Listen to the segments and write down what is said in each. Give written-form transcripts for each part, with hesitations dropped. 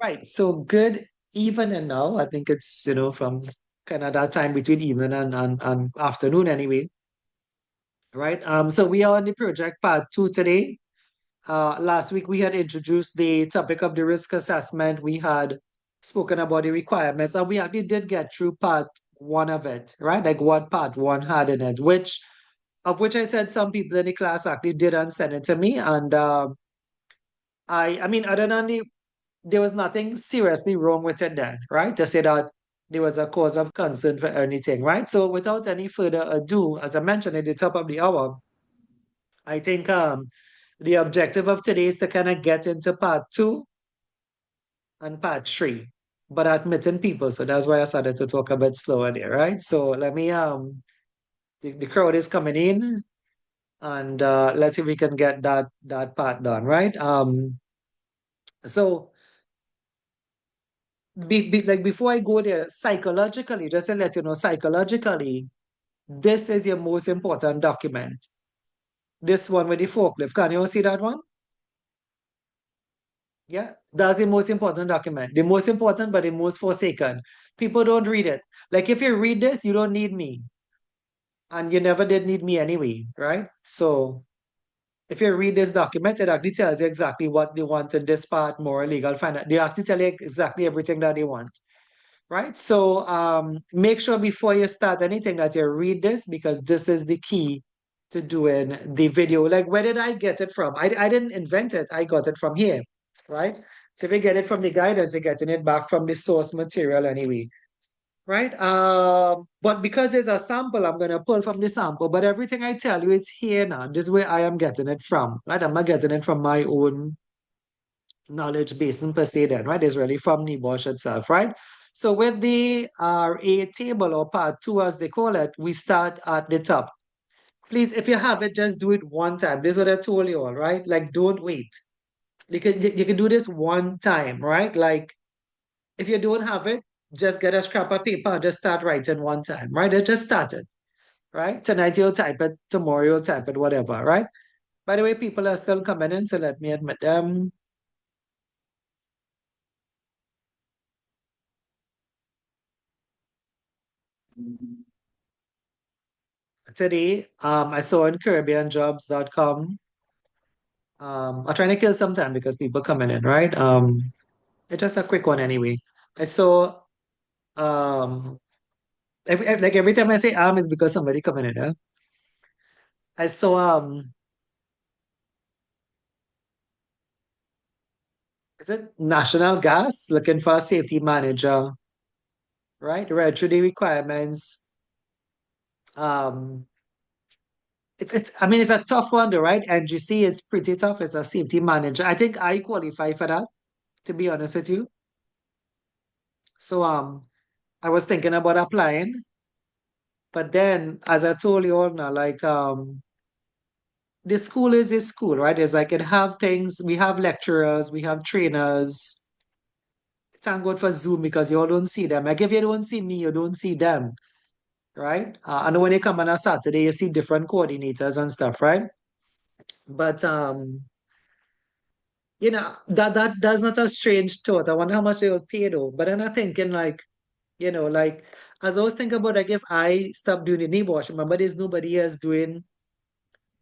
Right. So good even and now. I think it's, from kind of that time between evening and afternoon anyway. Right. So we are on the project part two today. Last week we had introduced the topic of the risk assessment. We had spoken about the requirements, and we actually did get through part one of it, right? Like what part one had in it, which I said some people in the class actually did and sent it to me. And I mean, other than there was nothing seriously wrong with it then, right? To say that there was a cause of concern for anything, right? So without any further ado, as I mentioned at the top of the hour, I think the objective of today is to kind of get into part two and part three, but admitting people. So that's why I started to talk a bit slower there, right? So let me the crowd is coming in, and let's see if we can get that part done, right? So like before I go there, psychologically, just to let you know, psychologically, this is your most important document. This one with the forklift. Can you all see that one? Yeah, that's the most important document. The most important, but the most forsaken. People don't read it. Like if you read this, you don't need me. And you never did need me anyway, right? So if you read this document, it actually tells you exactly what they want in this part, more legal, finance. They actually tell you exactly everything that they want, right? So make sure before you start anything that you read this, because this is the key to doing the video. Like, where did I get it from? I didn't invent it. I got it from here, right? So if you get it from the guidance, you're getting it back from the source material anyway, right? But because it's a sample, I'm gonna pull from the sample. But everything I tell you is here now. This is where I am getting it from, right? I'm not getting it from my own knowledge base per se then, right? It's really from NEBOSH itself, right? So with the RA table or part two, as they call it, we start at the top. Please, if you have it, just do it one time. This is what I told you all, right? Like, don't wait. You can do this one time, right? Like, if you don't have it, just get a scrap of paper, just start writing one time, right? Just start it, right? Tonight you'll type it, tomorrow you'll type it, whatever, right? By the way, people are still coming in, so let me admit them. Today, I saw on CaribbeanJobs.com. I'm trying to kill some time because people coming in, right? It's just a quick one anyway. I saw um like every time I say is because somebody coming in, huh? I saw is it National Gas looking for a safety manager, right? Read through the requirements. Um it's I mean it's a tough one though, right? NGC is pretty tough as a safety manager. I think I qualify for that, to be honest with you. So I was thinking about applying, but then as I told you all now, like the school is a school, right? It's like it have things, we have lecturers, we have trainers. Thank God for Zoom because you all don't see them. Like if you don't see me, you don't see them, right? And when you come on a Saturday, you see different coordinators and stuff, right? But that's not a strange thought. I wonder how much they will pay though. But then I'm thinking like, like as I was thinking about like if I stop doing the NEBOSH, remember there's nobody else doing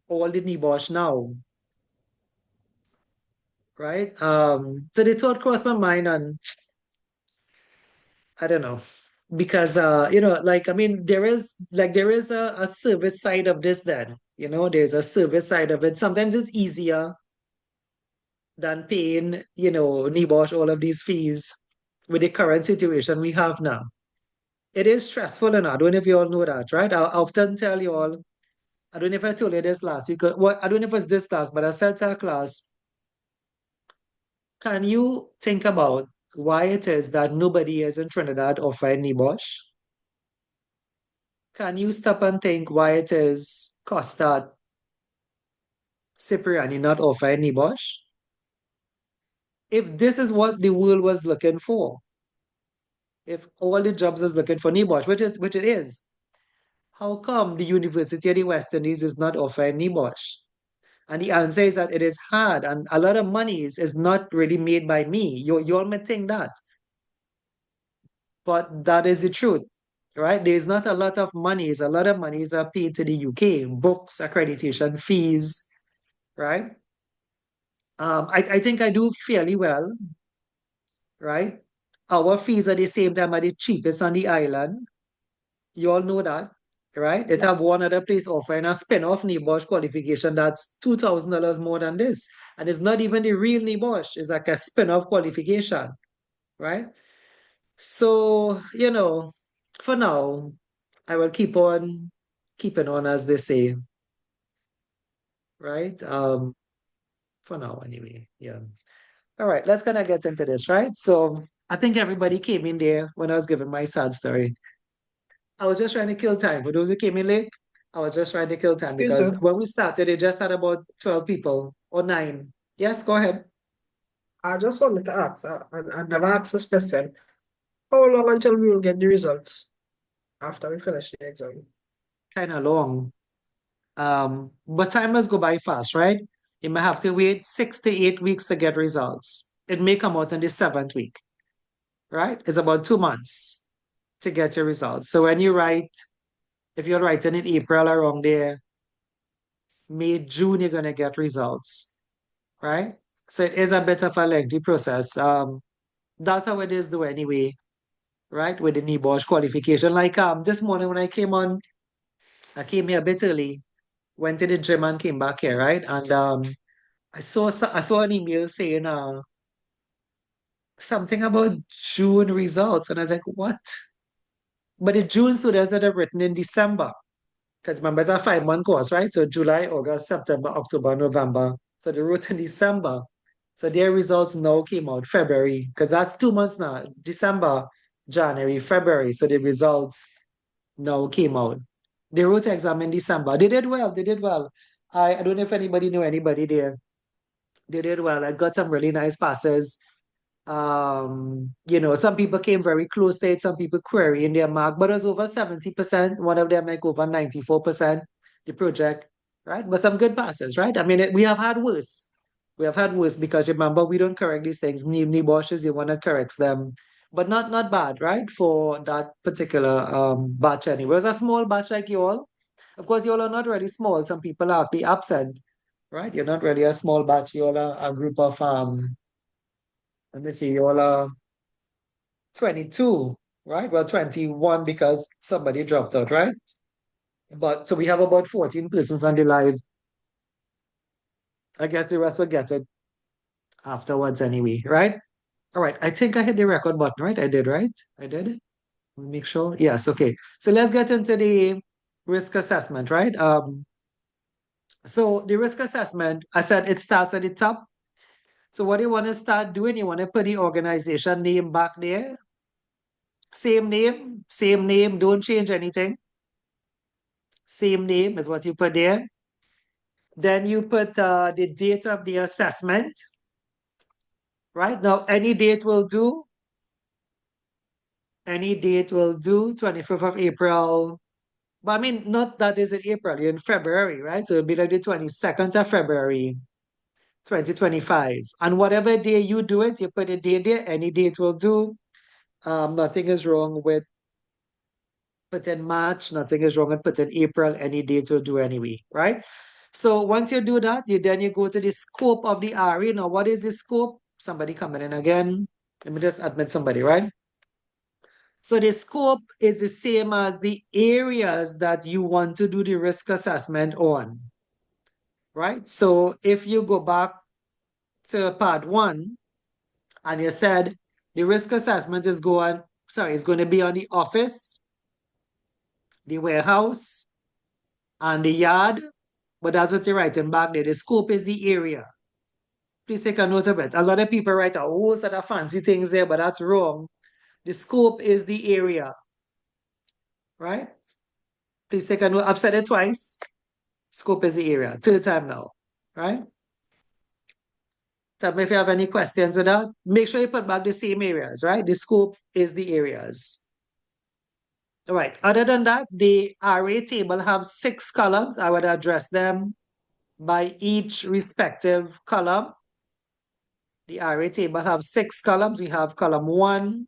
all the NEBOSH now, right? So the thought crossed my mind and I don't know. Because like I mean there is a service side of this then. There's a service side of it. Sometimes it's easier than paying, NEBOSH all of these fees with the current situation we have now. It is stressful and I don't know if you all know that, right? I often tell you all, I don't know if I told you this last week, well, I don't know if it's this class, but I said to our class, can you think about why it is that nobody is in Trinidad offering NEBOSH? Can you stop and think why it is Costa Cipriani not offering NEBOSH? If this is what the world was looking for, if all the jobs is looking for NEBOSH, which it is, how come the University of the West Indies is not offering NEBOSH? And the answer is that it is hard, and a lot of monies is not really made by me. You all may think that, but that is the truth, right? There's not a lot of monies. A lot of monies are paid to the UK, books, accreditation fees, right? I think I do fairly well, right? Our fees at the same time are the cheapest on the island. You all know that, right? It Yeah. have one other place offering a spin-off NEBOSH qualification that's $2,000 more than this. And it's not even the real NEBOSH, it's like a spin-off qualification, right? So, for now, I will keep on keeping on, as they say, right? For now, anyway. Yeah. All right, let's kind of get into this, right? So I think everybody came in there when I was giving my sad story. I was just trying to kill time. For those who came in late, I was just trying to kill time Yes, because sir. when we started, it just had about 12 people or nine. Yes, go ahead. I just wanted to ask, I never asked this question. How long until we will get the results after we finish the exam? Kind of long. But time must go by fast, right? You may have to wait 6 to 8 weeks to get results. It may come out in the seventh week, right? It's about 2 months to get your results. So when you write, if you're writing in April around there, May, June, you're gonna get results, right? So it is a bit of a lengthy process. That's how it is though anyway, right? With the NEBOSH qualification. Like this morning when I came on, I came here a bit early, went to the gym and came back here, right? And I saw an email saying something about June results, and I was like, what? But the June students that have written in December, because remember it's a 5 month course, right? So July, August, September, October, November. So they wrote in December. So their results now came out February, because that's 2 months now. December, January, February. So the results now came out. They wrote exam in December. They did well. They did well. I don't know if anybody knew anybody there. They did well. I got some really nice passes. Some people came very close to it, some people querying their mark, but it was over 70%. One of them like over 94%, the project, right? But some good passes, right? I mean, we have had worse. We have had worse because remember, we don't correct these things. Boshes, you want to correct them, but not bad, right? For that particular batch anyway. It was a small batch like you all. Of course, you all are not really small. Some people are actually absent, right? You're not really a small batch. You all are a group of let me see, you all are 22, right? Well, 21 because somebody dropped out, right? But so we have about 14 persons on the live. I guess the rest will get it afterwards anyway, right? All right. I think I hit the record button, right? I did, right? I did. Let me make sure. Yes, okay. So let's get into the risk assessment, right? So the risk assessment, I said it starts at the top. So what you want to start doing, you want to put the organization name back there. Same name, don't change anything. Same name is what you put there. Then you put the date of the assessment, right? Now, any date will do. Any date will do, 25th of April. But I mean, not that is in April, you're in February, right? So it'll be like the 22nd of February, 2025. And whatever day you do it, you put a date there, any date will do. Nothing is wrong with putting March, nothing is wrong with putting April, any date will do anyway, right? So once you do that, you go to the scope of the RE. Now, what is the scope? Somebody coming in again. Let me just admit somebody, right? So the scope is the same as the areas that you want to do the risk assessment on, right? So if you go back to part one and you said the risk assessment is it's going to be on the office, the warehouse, and the yard, but that's what you're writing back there. The scope is the area. Please take a note of it. A lot of people write a whole set of fancy things there, but that's wrong. The scope is the area, right? Please take a note. I've said it twice. Scope is the area. Third time now, right? Tell me if you have any questions with that. Make sure you put back the same areas, right? The scope is the areas. All right. Other than that, the array table have 6 columns. I would address them by each respective column. The array table has 6 columns. We have column 1,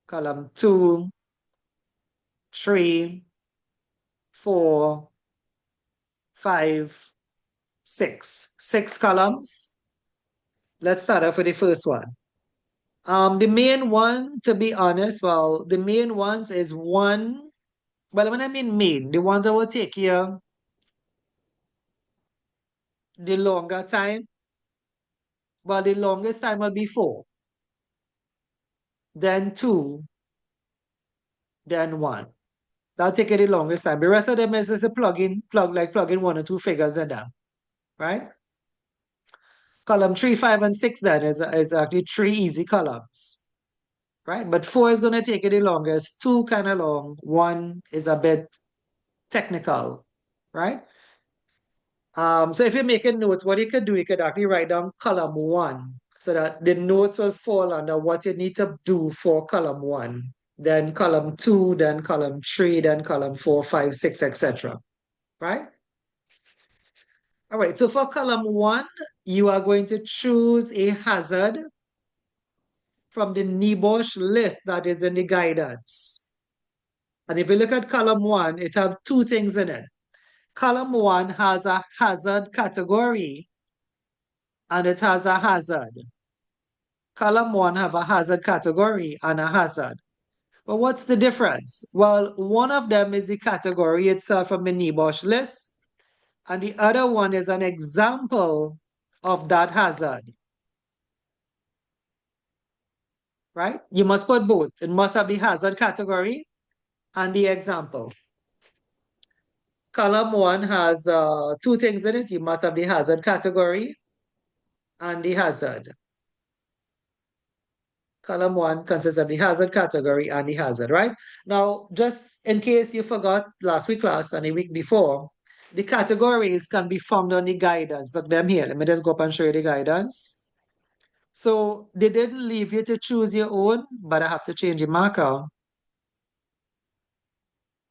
column 2, 3, 4, 5, 6. 6 columns. Let's start off with the first one. The main one, to be honest, well, the main ones is one. Well, when I mean main, the ones that will take you the longer time, well, the longest time will be 4, then 2, then 1. That'll take you the longest time. The rest of them is just a plug in 1 or 2 figures in them, right? Column 3, 5, and 6 then is actually 3 easy columns, right? But 4 is going to take you the longest, 2 kind of long, 1 is a bit technical, right? So if you're making notes, what you could do, you could actually write down column 1 so that the notes will fall under what you need to do for column 1, then column 2, then column 3, then column 4, 5, 6, etc. Right? All right, so for column 1, you are going to choose a hazard from the NEBOSH list that is in the guidance. And if you look at column 1, it has 2 things in it. Column 1 has a hazard category and it has a hazard. Column 1 have a hazard category and a hazard. But what's the difference? Well, one of them is the category itself from the NEBOSH list, and the other one is an example of that hazard. Right? You must put both. It must have the hazard category and the example. Column 1 has 2 things in it. You must have the hazard category and the hazard. Column 1 consists of the hazard category and the hazard, right? Now, just in case you forgot last week class and the week before, the categories can be found on the guidance. Look them here. Let me just go up and show you the guidance. So they didn't leave you to choose your own, but I have to change the marker.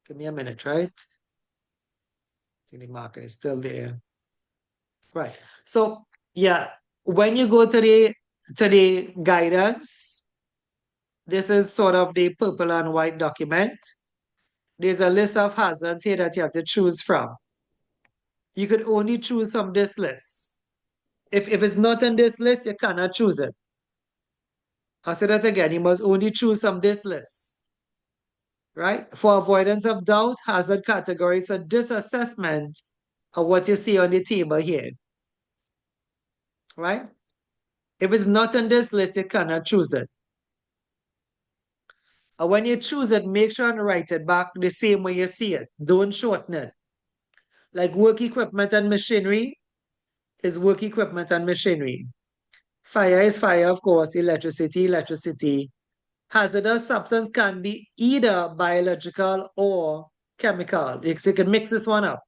Give me a minute, right? I think the marker is still there. Right. So yeah, when you go to the guidance, this is sort of the purple and white document. There's a list of hazards here that you have to choose from. You could only choose from this list. If it's not in this list, you cannot choose it. I'll say that again, you must only choose from this list. Right? For avoidance of doubt, hazard categories for this assessment are what you see on the table here. Right? If it's not in this list, you cannot choose it. And when you choose it, make sure and write it back the same way you see it. Don't shorten it. Like work equipment and machinery is work equipment and machinery. Fire is fire, of course, electricity, electricity. Hazardous substance can be either biological or chemical. So you can mix this one up.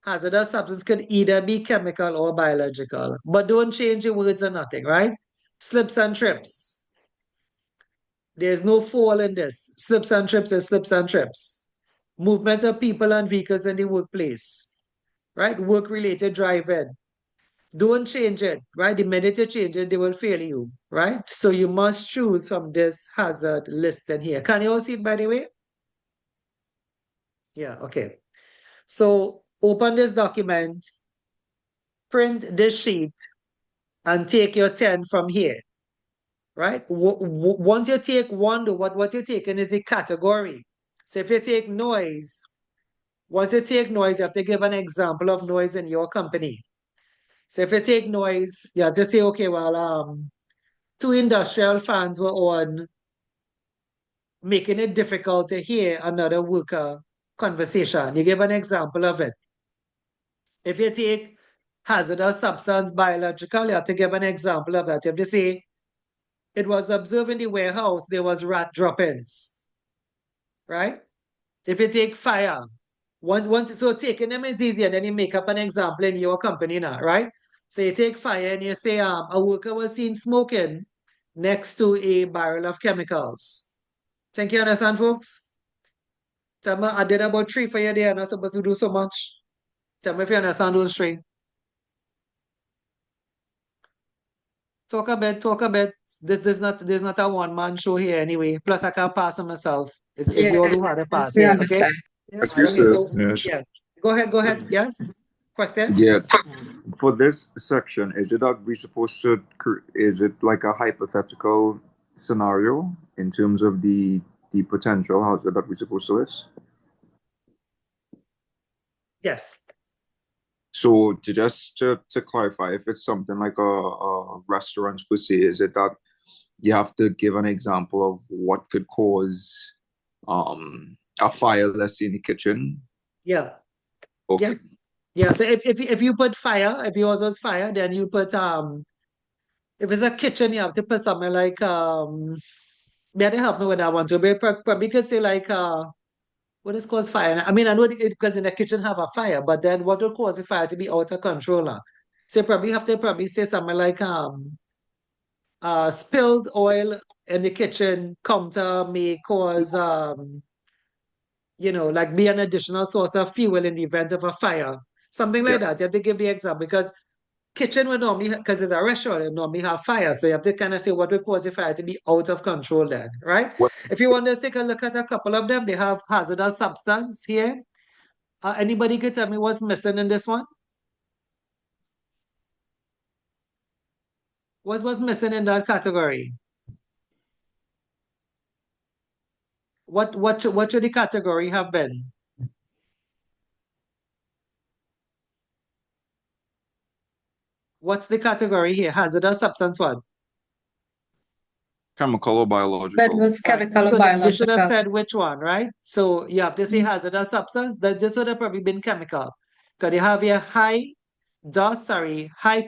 Hazardous substance could either be chemical or biological, but don't change your words or nothing, right? Slips and trips. There's no fall in this. Slips and trips is slips and trips. Movement of people and vehicles in the workplace, right? Work-related driving. Don't change it, right? The minute you change it, they will fail you, right? So you must choose from this hazard listed here. Can you all see it, by the way? Yeah, okay. So open this document, print this sheet, and take your 10 from here, right? Once you take one, what you're taking is a category. So if you take noise, once you take noise, you have to give an example of noise in your company. So if you take noise, you have to say, okay, well, 2 industrial fans were on, making it difficult to hear another worker conversation. You give an example of it. If you take hazardous substance, biological, you have to give an example of that. You have to say, it was observed in the warehouse, there was rat drop-ins, right? If you take fire, so taking them is easier, then you make up an example in your company now, right? So you take fire and you say, a worker was seen smoking next to a barrel of chemicals. Think you understand, folks? Tell me, I did about 3 for you there, I'm not supposed to do so much. Tell me if you understand those three. Talk a bit, talk a bit. There's not a one-man show here anyway. Plus I can't pass on myself. It's you all who had to Yes, pass we here, okay? understand. Yes, Excuse Okay, yes. sir. so Yes. yeah. Go ahead. Yes? Question? Yeah. For this section, is it that we supposed to? Is it like a hypothetical scenario in terms of the potential hazard that we're supposed to list? Yes. So to clarify, if it's something like a restaurant per se, is it that you have to give an example of what could cause a fire, let's say in the kitchen? Yeah. Okay. Yeah. Yeah. So if you put fire, if yours was fire, then you put if it's a kitchen, you have to put something like you have to help me with that one too. But probably could say like what is cause fire? I mean, I know it because in the kitchen have a fire, but then what will cause the fire to be out of control now? So you probably have to probably say something like spilled oil in the kitchen counter may cause like be an additional source of fuel in the event of a fire. Something Yeah. like that. You have to give the example because kitchen would normally, because it's a restaurant, it normally have fire. So you have to kind of say what would cause the fire to be out of control then, right? What If you want to take a look at a couple of them, they have hazardous substance here. Anybody could tell me what's missing in this one? What's missing in that category? What should the category have been? What's the category here? Hazardous substance what? chemical or That biological? was Right. chemical or So you should have biological. said which one, right? So you have to say hazardous substance. That this would have probably been chemical. Because you have a high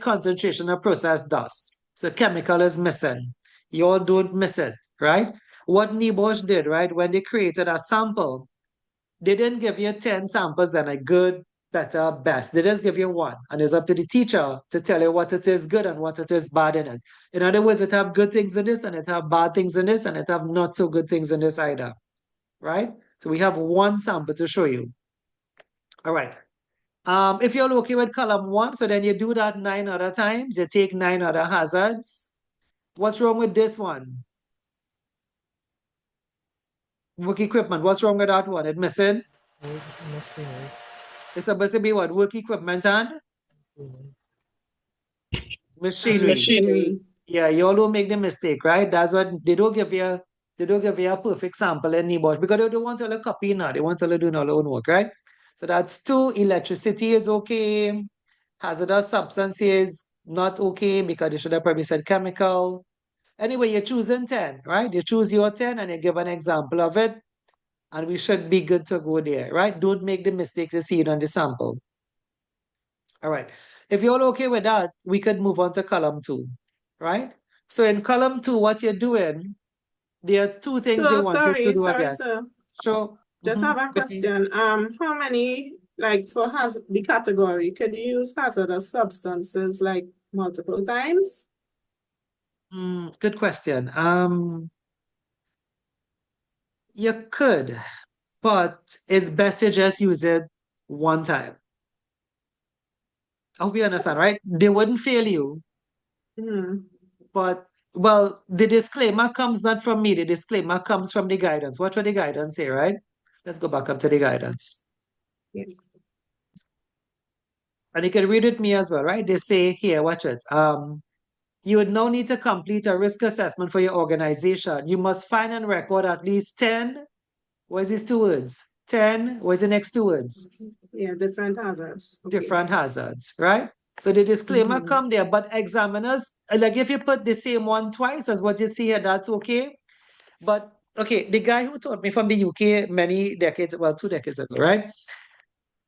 concentration of processed dust. So chemical is missing. You all don't miss it, right? What NEBOSH did, right, when they created a sample, they didn't give you 10 samples then a good, better, best. They just give you one. And it's up to the teacher to tell you what it is good and what it is bad in it. In other words, it have good things in this and it have bad things in this and it have not so good things in this either. Right? So we have one sample to show you. All right. If you're okay with column one, so then you do that 9 other times. You take 9 other hazards. What's wrong with this one? Work equipment. What's wrong with that one? It's missing. It's supposed to be what? Work equipment and And machinery. machinery. Yeah, you all don't make the mistake, right? That's what they don't give you. They don't give you a perfect sample in NEBOSH because they don't want to copy now. They want to do their own work, right? So that's two. Electricity is okay. Hazardous substance is not okay because they should have probably said chemical. Anyway, you're choosing 10, right? You choose your 10 and you give an example of it, and we should be good to go there, right? Don't make the mistake to see it on the sample. All right. If you're all okay with that, we could move on to column two, right? So in column two, what you're doing, there are two things they So want you to sorry, do sorry, again. sir. So, Just have a question. How many, like for the category, could you use hazardous substances like multiple times? good question. You could, but it's best to just use it one time. I hope you understand, right? They wouldn't fail you, Hmm. but well, the disclaimer comes not from me. The disclaimer comes from the guidance. What would the guidance say, right? Let's go back up to the guidance. Yeah. And you can read it me as well, right? They say here, watch it. You would now need to complete a risk assessment for your organization. You must find and record at least 10. What is these two words? 10. What is the next two words? Yeah, different hazards. Okay. Different hazards, right? So the disclaimer Mhm. come there, but examiners, like if you put the same one twice as what you see here, that's okay. But okay, the guy who taught me from the UK many decades, well, 2 decades ago, right?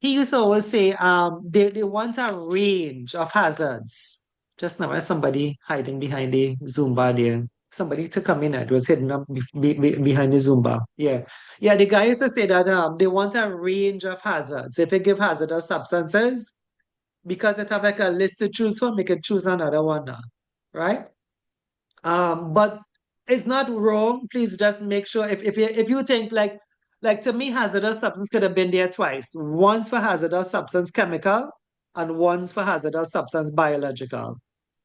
He used to always say, they want a range of hazards. Just now, there's somebody hiding behind the Zumba there. Somebody to come in, it was hidden up behind the Zumba. Yeah. Yeah, the guy used to say that they want a range of hazards. If you give hazardous substances, because it have like a list to choose from, you can choose another one now, right? But it's not wrong. Please just make sure if you think like like to me, hazardous substance could have been there twice. Once for hazardous substance chemical and once for hazardous substance biological,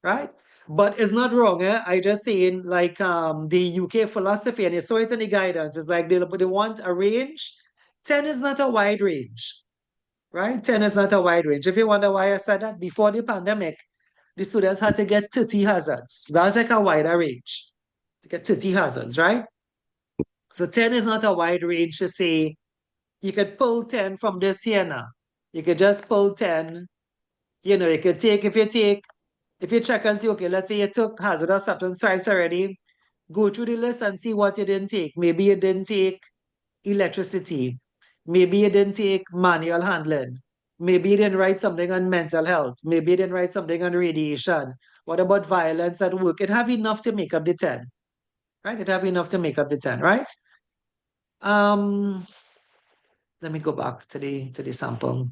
right? But it's not wrong, eh? I just saying like the UK philosophy, and you saw it in the guidance, it's like they want a range. 10 is not a wide range, right? 10 is not a wide range. If you wonder why I said that, before the pandemic, the students had to get 30 hazards. That's like a wider range to get 30 hazards, right? So 10 is not a wide range to say you could pull 10 from this here now. You could just pull 10. You know, you could take, if you check and see, okay, let's say you took hazardous substance twice already, go through the list and see what you didn't take. Maybe you didn't take electricity. Maybe you didn't take manual handling. Maybe you didn't write something on mental health. Maybe you didn't write something on radiation. What about violence at work? It have enough to make up the 10, right? It have enough to make up the 10, right? Let me go back to the sample.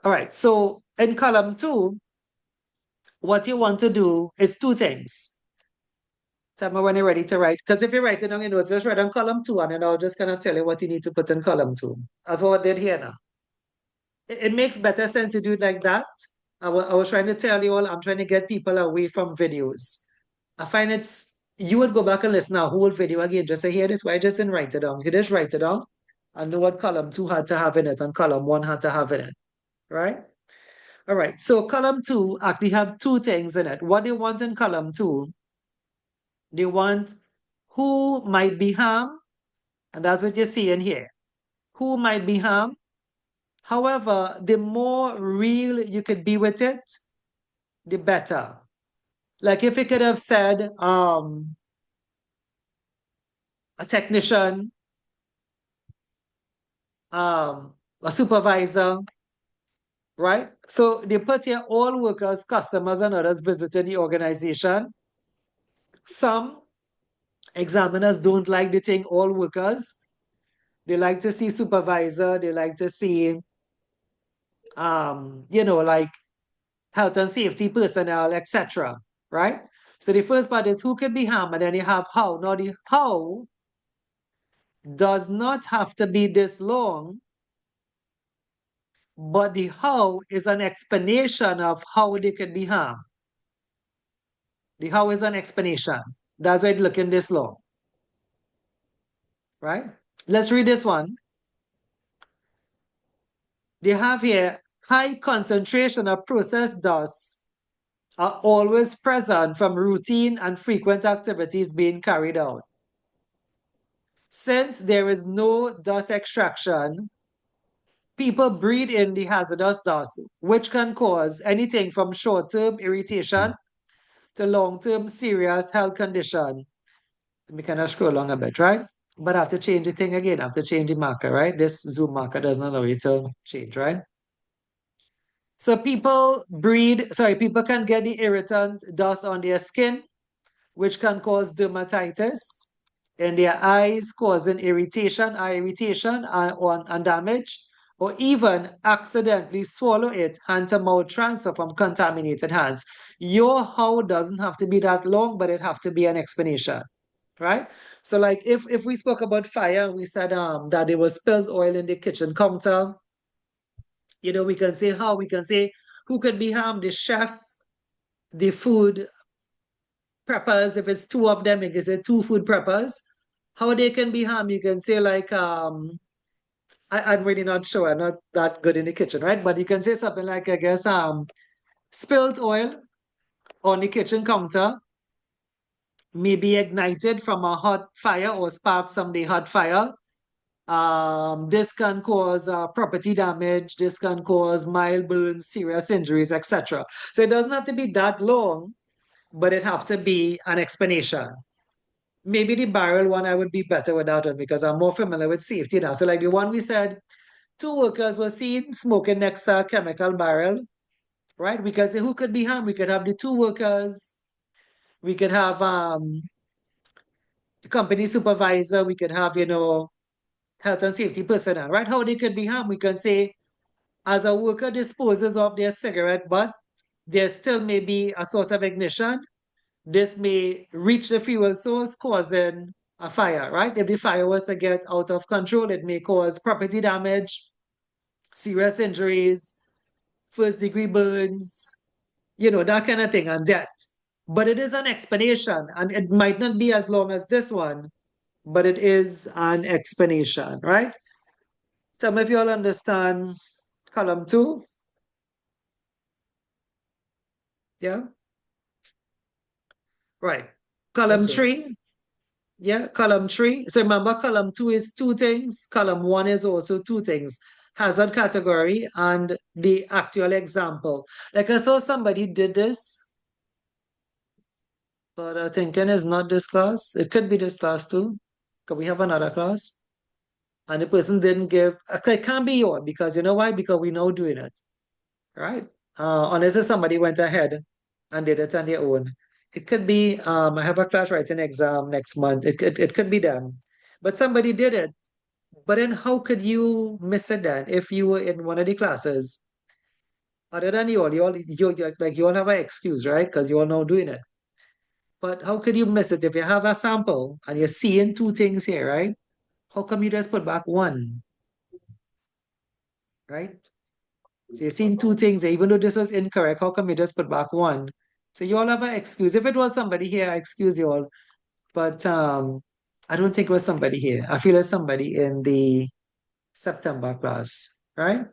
All right, so in column 2, what you want to do is 2 things. Tell me when you're ready to write. Because if you're writing down your notes, just write on column 2 and then I'll just kind of tell you what you need to put in column 2. That's what I did here now. It makes better sense to do it like that. I was trying to tell you all, I'm trying to get people away from videos. I find you would go back and listen to a whole video again, just say, here, this why I just didn't write it down. You just write it down and know what column 2 had to have in it and column 1 had to have in it, right? All right, so column 2 actually have 2 things in it. What they want in column 2, they want who might be harmed, and that's what you're seeing here. Who might be harmed? However, the more real you could be with it, the better. Like if you could have said a technician, a supervisor, right? So they put here all workers, customers, and others visiting the organization. Some examiners don't like the thing all workers. They like to see supervisor, they like to see like health and safety personnel, etc. Right? So the first part is who can be harmed, and then you have how. Now the how does not have to be this long, but the how is an explanation of how they can be harmed. The how is an explanation. That's why it's looking this long. Right? Let's read this one. They have here high concentration of processed dust are always present from routine and frequent activities being carried out. Since there is no dust extraction, people breathe in the hazardous dust, which can cause anything from short-term irritation to long-term serious health condition. Let me kind of scroll along a bit, right? But I have to change the thing again. I have to change the marker, right? This zoom marker doesn't allow you to change, right? So people can get the irritant dust on their skin, which can cause dermatitis in their eyes, causing eye irritation and damage, or even accidentally swallow it, hand-to-mouth transfer from contaminated hands. Your how doesn't have to be that long, but it have to be an explanation, right? So like if we spoke about fire, we said that there was spilled oil in the kitchen counter, we can say how, we can say who could be harmed, the chef, the food preppers, if it's 2 of them, you can say 2 food preppers. How they can be harmed, you can say like, I'm really not sure, I'm not that good in the kitchen, right? But you can say something like, I guess, spilled oil on the kitchen counter, maybe ignited from a hot fire or sparked some hot fire. This can cause property damage, this can cause mild burns, serious injuries, etc. So it doesn't have to be that long, but it have to be an explanation. Maybe the barrel one, I would be better without it because I'm more familiar with safety now. So like the one we said, 2 workers were seen smoking next to a chemical barrel, right? We could say who could be harmed? We could have the 2 workers. We could have the company supervisor. We could have, health and safety personnel, right? How they could be harmed? We can say as a worker disposes of their cigarette butt, there still may be a source of ignition. This may reach the fuel source, causing a fire, right? If the fire was to get out of control, it may cause property damage, serious injuries, first-degree burns, that kind of thing, and death. But it is an explanation, and it might not be as long as this one, but it is an explanation, right? Tell me if you all understand column 2. Yeah? Right. Column Yes, sir. 3. Yeah, column 3. So remember, column 2 is 2 things. Column 1 is also 2 things. Hazard category and the actual example. Like I saw somebody did this, but I think it is not this class. It could be this class too. Because we have another class. And the person didn't give, it can't be yours because you know why? Because we know doing it, right? Unless if somebody went ahead and did it on their own. It could be, I have a class writing exam next month. It could be them. But somebody did it. But then how could you miss it then if you were in one of the classes? Other than you all have an excuse, right? Because you all know doing it. But how could you miss it if you have a sample and you're seeing 2 things here, right? How come you just put back 1? Right? So you're seeing 2 things, even though this was incorrect, how come you just put back 1? So you all have an excuse. If it was somebody here, I excuse you all. But I don't think it was somebody here. I feel it's somebody in the September class, right?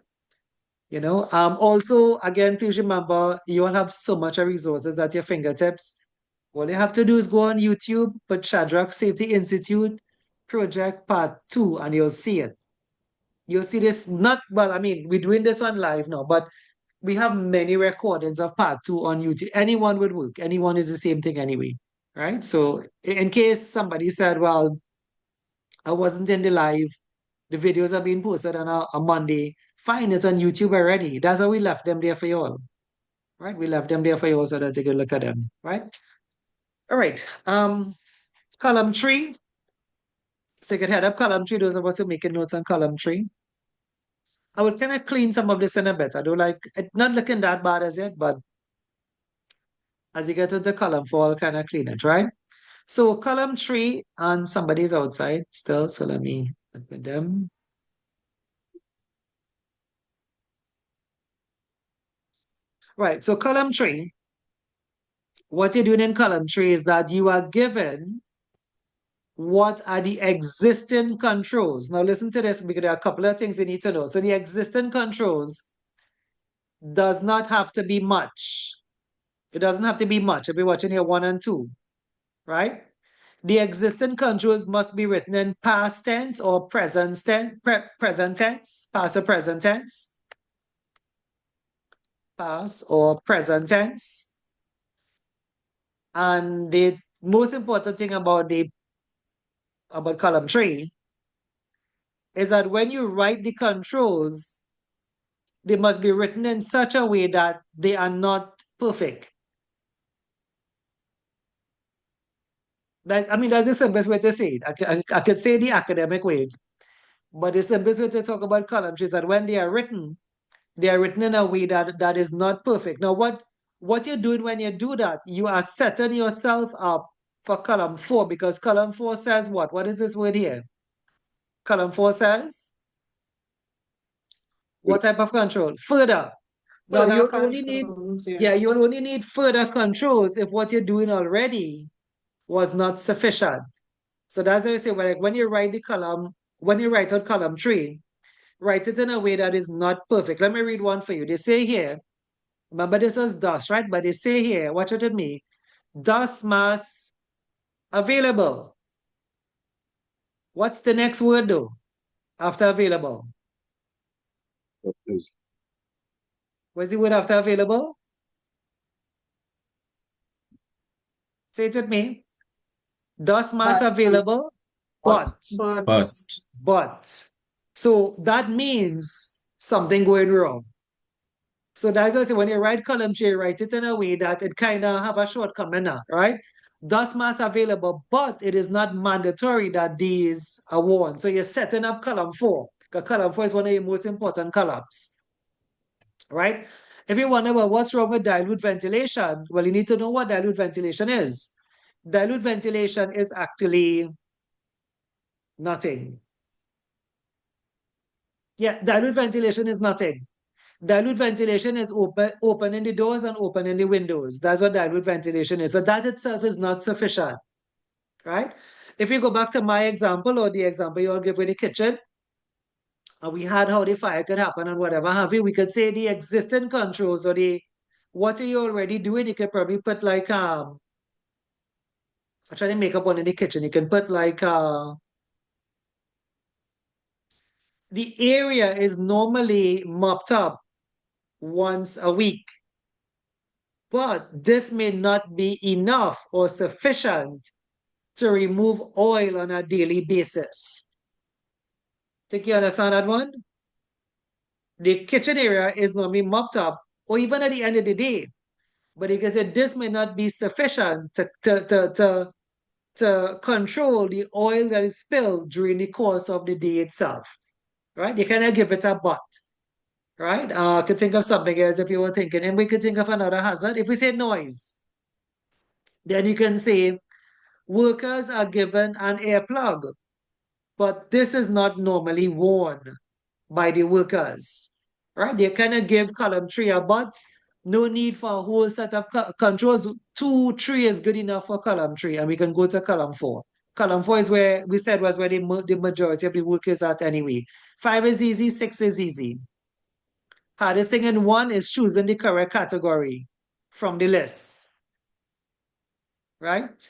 Also, again, please remember, you all have so much resources at your fingertips. All you have to do is go on YouTube, put Shadrach Safety Institute Project Part 2, and you'll see it. You'll see this, we're doing this one live now, but we have many recordings of Part 2 on YouTube. Anyone would work. Anyone is the same thing anyway, right? So in case somebody said, well, I wasn't in the live, the videos are being posted on a Monday, fine, it's on YouTube already. That's why we left them there for you all, right? We left them there for you all so that they can look at them, right? All right, column 3. So you can head up column 3, those of us who are making notes on column 3. I would kind of clean some of this in a bit. I don't like it, not looking that bad as yet, but as you get to the column 4, I'll kind of clean it, right? So column 3, and somebody's outside still, so let me look with them. Right, so column 3, what you're doing in column 3 is that you are given what are the existing controls. Now listen to this because there are a couple of things you need to know. So the existing controls does not have to be much. It doesn't have to be much. If you're watching here 1 and 2, right? The existing controls must be written in past tense or present tense, past or present tense. Past or present tense. And the most important thing about column 3 is that when you write the controls, they must be written in such a way that they are not perfect. That's the simplest way to say it. I could say the academic way, but the simplest way to talk about columns is that when they are written in a way that is not perfect. Now, what you're doing when you do that, you are setting yourself up for column 4, because column 4 says what? What is this word here? Column 4 says what type of control? Further. Now, Further you only need, controls, you only need further controls if what you're doing already was not sufficient. So that's why I say, when you write out column 3, write it in a way that is not perfect. Let me read one for you. They say here, remember this was dust, right? But they say here, watch it with me, dust mass available. What's the next word though, after available? What's the word after available? Say it with me. Dust mass available, but. So that means something going wrong. So that's why I say when you write column 3, write it in a way that it kind of have a shortcoming now, right? Dust mass available, but it is not mandatory that these are worn. So you're setting up column 4, because column 4 is one of your most important columns, right? If you wonder, well, what's wrong with dilute ventilation? Well, you need to know what dilute ventilation is. Dilute ventilation is actually Nothing. Yeah, dilute ventilation is nothing. Dilute ventilation is opening the doors and opening the windows. That's what dilute ventilation is. So that itself is not sufficient, right? If you go back to my example or the example you all give with the kitchen, and we had how the fire could happen and whatever have you, we could say the existing controls or the what are you already doing, you could probably put like I'm trying to make up one in the kitchen. You can put like the area is normally mopped up once a week, but this may not be enough or sufficient to remove oil on a daily basis. Think you understand that one? The kitchen area is normally mopped up, or even at the end of the day, but because this may not be sufficient to control the oil that is spilled during the course of the day itself, right? You cannot give it a but, right? Could think of something else if you were thinking, and we could think of another hazard. If we say noise, then you can say workers are given an earplug, but this is not normally worn by the workers, right? They kind of give column 3 a but, no need for a whole set of controls. 2, 3 is good enough for column 3, and we can go to column 4. Column 4 is where we said was where the majority of the work is at anyway. 5 is easy, 6 is easy. Hardest thing in 1 is choosing the correct category from the list, right?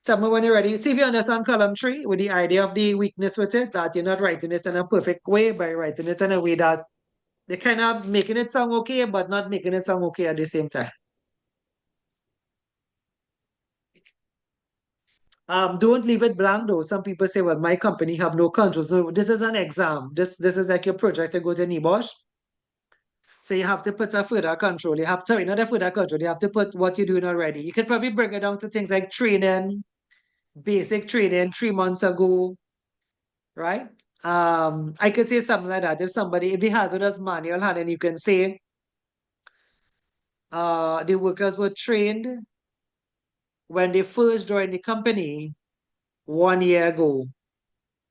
Tell me when you're ready. See if you understand column 3 with the idea of the weakness with it, that you're not writing it in a perfect way by writing it in a way that they're kind of making it sound okay, but not making it sound okay at the same time. Don't leave it blank though. Some people say, well, my company have no control. So this is an exam. This is like your project to go to NEBOSH. So you have to put a further control. You have, sorry, not a further control. You have to put what you're doing already. You could probably bring it down to things like training, basic training 3 months ago, right? I could say something like that. If the hazardous manual had, and you can say, the workers were trained when they first joined the company 1 year ago,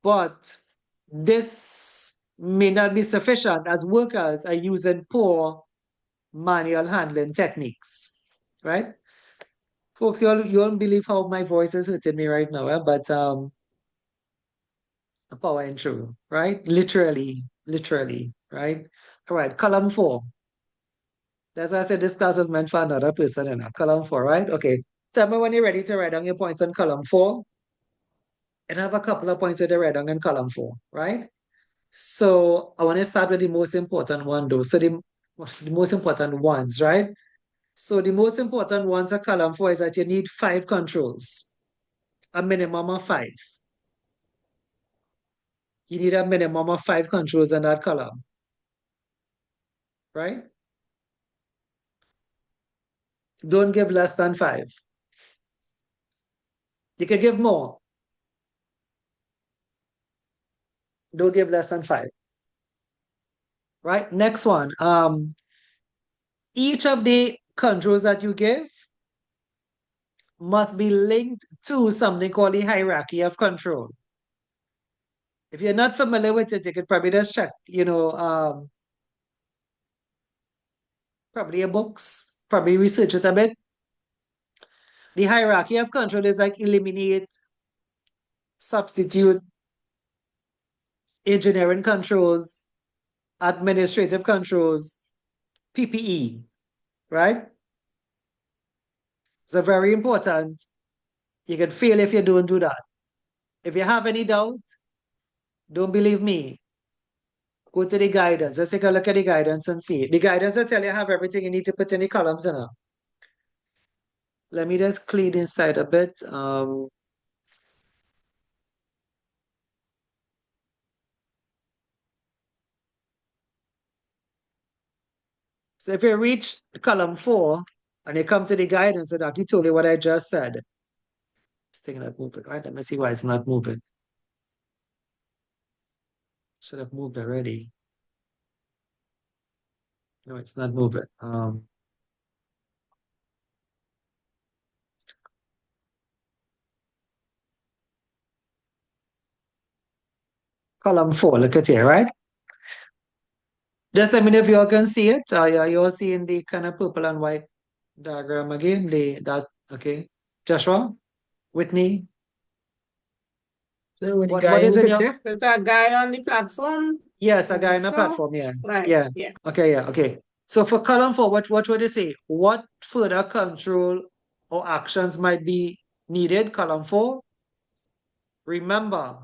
but this may not be sufficient as workers are using poor manual handling techniques, right? Folks, you don't believe how my voice is hurting me right now, but powering through, right? Literally, right? All right, column 4. That's why I said this class is meant for another person, column 4, right? Okay. Tell me when you're ready to write down your points on column 4. And I have a couple of points that I write down in column 4, right? So I want to start with the most important one though. So the most important ones, right? So the most important ones at column 4 is that you need 5 controls, a minimum of 5. You need a minimum of 5 controls in that column, right? Don't give less than 5. You can give more. Don't give less than 5. Right? Next one. Each of the controls that you give must be linked to something called the hierarchy of control. If you're not familiar with it, you could probably just check, probably your books, probably research it a bit. The hierarchy of control is like eliminate, substitute, engineering controls, administrative controls, PPE, right? So very important. You can fail if you don't do that. If you have any doubt, don't believe me. Go to the guidance. Let's take a look at the guidance and see. The guidance will tell you have everything you need to put in the columns in it. Let me just clean inside a bit. So if you reach column 4 and you come to the guidance, it actually told you what I just said. This thing not moving, right? Let me see why it's not moving. Should have moved already. No, it's not moving. Column 4, look at here, right? Just let me know if you all can see it. Yeah, you all seeing the kind of purple and white diagram again. Okay. Joshua, Whitney, So with the what guy is in in the your? picture? With that guy on the platform? Yes, a on guy the on the floor? platform. Yeah, Right, yeah. yeah. Okay, yeah, okay. So for column 4, what would you say? What further control or actions might be needed? Column 4. Remember,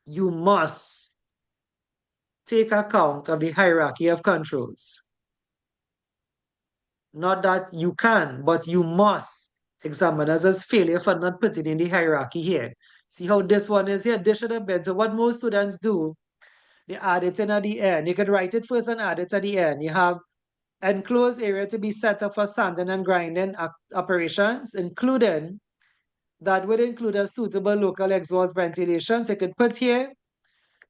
you must take account of the hierarchy of controls. Not that you can, but you must. Examiners as failure for not putting in the hierarchy here. See how this one is here? This should have been. So what most students do, they add it in at the end. You could write it first and add it at the end. You have enclosed area to be set up for sanding and grinding operations, including that would include a suitable local exhaust ventilation. So you could put here,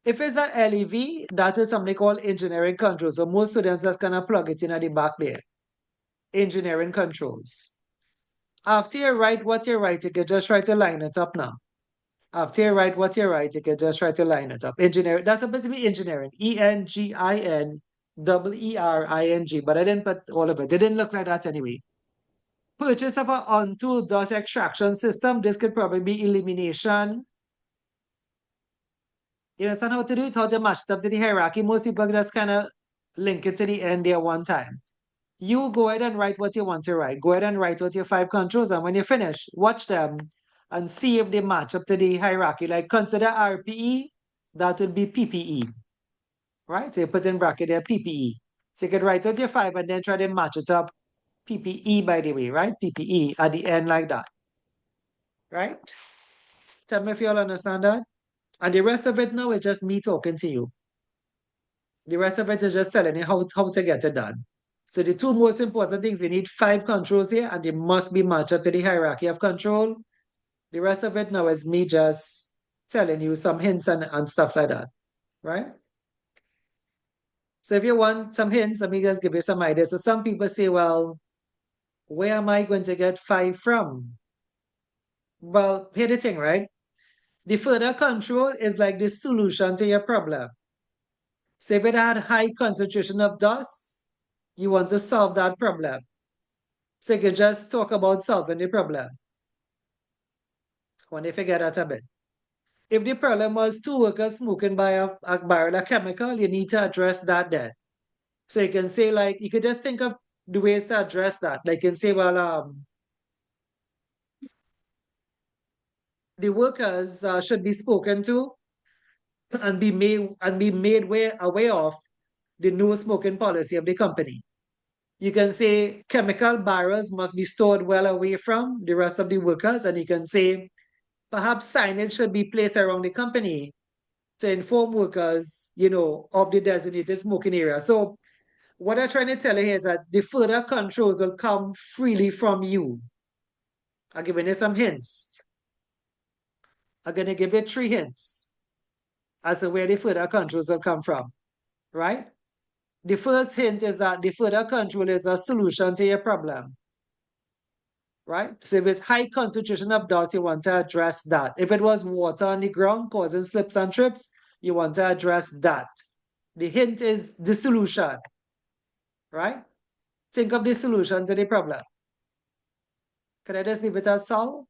if it's a LEV, that is something called engineering control. So most students just kind of plug it in at the back there. Engineering controls. After you write what you write, you can just try to line it up now. After you write what you write, you can just try to line it up. Engineering, that's supposed to be engineering. ENGINEERING, but I didn't put all of it. It didn't look like that anyway. Purchase of an on-tool dust extraction system. This could probably be elimination. You understand how to do it, how to match it up to the hierarchy. Most people just kind of link it to the end there one time. You go ahead and write what you want to write. Go ahead and write out your 5 controls, and when you finish, watch them and see if they match up to the hierarchy. Like consider RPE, that would be PPE, right? So you put in bracket there PPE. So you could write out your 5 and then try to match it up. PPE, by the way, right? PPE at the end like that, right? Tell me if you all understand that. And the rest of it now is just me talking to you. The rest of it is just telling you how to get it done. So the 2 most important things, you need 5 controls here, and they must be matched up to the hierarchy of control. The rest of it now is me just telling you some hints and stuff like that, right? So if you want some hints, let me just give you some ideas. So some people say, well, where am I going to get 5 from? Well, here's the thing, right? The further control is like the solution to your problem. So if it had high concentration of dust, you want to solve that problem. So you can just talk about solving the problem. When they figure that a bit. If the problem was 2 workers smoking by a barrel of chemical, you need to address that then. So you can say, like, you could just think of the ways to address that. Like you can say, well, the workers should be spoken to and be made aware of the no smoking policy of the company. You can say chemical barrels must be stored well away from the rest of the workers, and you can say perhaps signage should be placed around the company to inform workers, of the designated smoking area. So what I'm trying to tell you here is that the further controls will come freely from you. I'm giving you some hints. I'm going to give you 3 hints as to where the further controls will come from, right? The first hint is that the further control is a solution to your problem, right? So if it's high concentration of dust, you want to address that. If it was water on the ground causing slips and trips, you want to address that. The hint is the solution, right? Think of the solution to the problem. Can I just leave it as solve?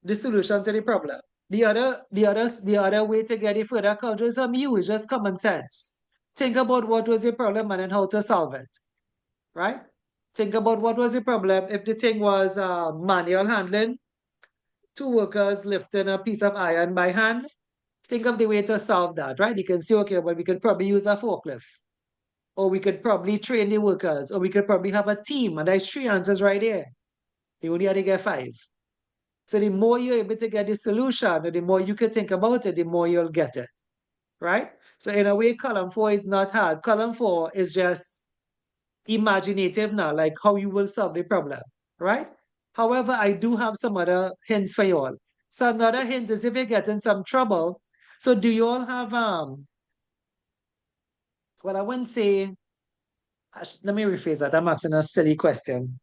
The solution to the problem. The other way to get it further control is from you. It's just common sense. Think about what was the problem and then how to solve it, right? Think about what was the problem. If the thing was manual handling, 2 workers lifting a piece of iron by hand, think of the way to solve that, right? You can say, okay, well, we could probably use a forklift, or we could probably train the workers, or we could probably have a team, and there's 3 answers right there. You only had to get 5. So the more you're able to get the solution, the more you can think about it, the more you'll get it, right? So in a way, column 4 is not hard. Column 4 is just imaginative now, like how you will solve the problem, right? However, I do have some other hints for you all. So another hint is if you get in some trouble. So do you all have, well, I wouldn't say, let me rephrase that. I'm asking a silly question.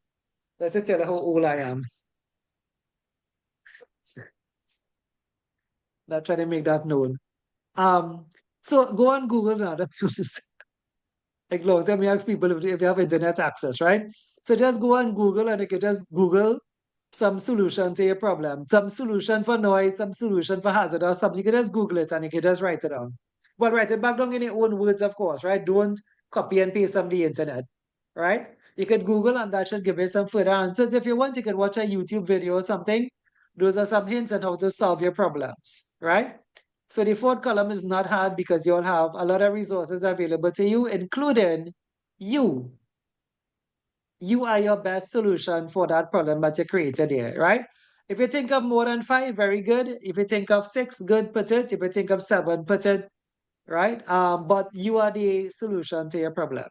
Let's just tell you how old I am. Let's try to make that known. So go on Google now. Like long time we ask people if you have internet access, right? So just go on Google and you can just Google some solution to your problem, some solution for noise, some solution for hazard or something. You can just Google it and you can just write it down. But write it back down in your own words, of course, right? Don't copy and paste from the internet, right? You can Google and that should give you some further answers. If you want, you can watch a YouTube video or something. Those are some hints on how to solve your problems, right? So the fourth column is not hard because you'll have a lot of resources available to you, including you. You are your best solution for that problem that you created here, right? If you think of more than 5, very good. If you think of 6, good, put it. If you think of 7, put it, right? But you are the solution to your problem.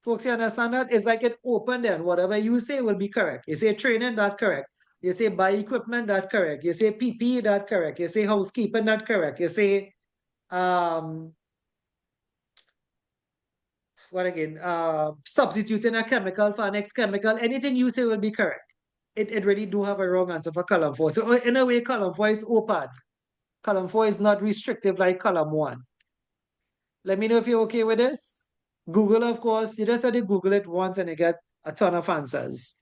Folks, you understand that? It's like it open then. Whatever you say will be correct. You say training, that correct. You say buy equipment, that correct. You say PPE, that correct. You say housekeeping, that correct. You say what again? Substituting a chemical for an next chemical. Anything you say will be correct. It really do have a wrong answer for column 4. So in a way, column 4 is open. Column 4 is not restrictive like column 1. Let me know if you're okay with this. Google, of course, you just have to Google it once and you get a ton of answers.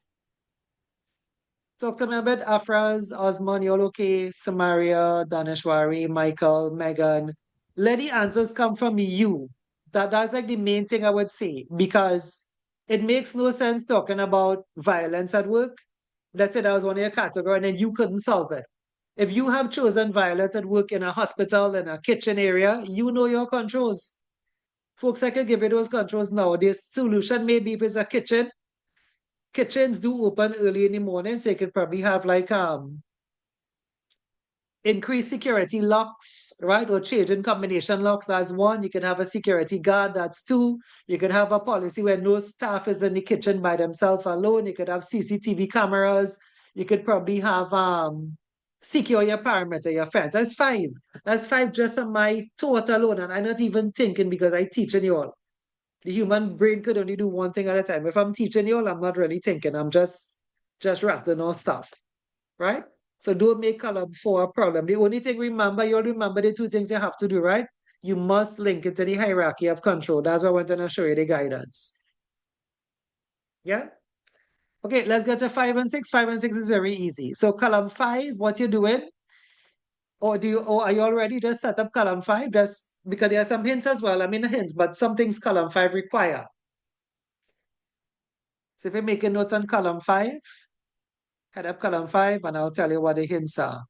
Talk to me about Afraz, Osman, you're okay, Samaria, Daneshwari, Michael, Megan. Let the answers come from you. That's like the main thing I would say, because it makes no sense talking about violence at work. Let's say that was one of your category and then you couldn't solve it. If you have chosen violence at work in a hospital, in a kitchen area, you know your controls. Folks, I can give you those controls now. The solution maybe if it's a kitchen, kitchens do open early in the morning, so you could probably have like increased security locks, right? Or change in combination locks, that's 1. You can have a security guard, that's 2. You could have a policy where no staff is in the kitchen by themselves alone. You could have CCTV cameras. You could probably have secure your perimeter, your fence. That's 5. That's 5 just on my thought alone. And I'm not even thinking because I teaching you all. The human brain could only do one thing at a time. If I'm teaching you all, I'm not really thinking. I'm just rattling off stuff, right? So don't make column 4 a problem. The only thing remember, you'll remember the 2 things you have to do, right? You must link it to the hierarchy of control. That's why I went to show you the guidance. Yeah? Okay, let's get to 5 and 6. 5 and 6 is very easy. So column 5, what you doing? Or are you already just set up column 5? Just because there are some hints as well. I mean hints, but some things column 5 require. So if you're making notes on column 5, head up column 5 and I'll tell you what the hints are.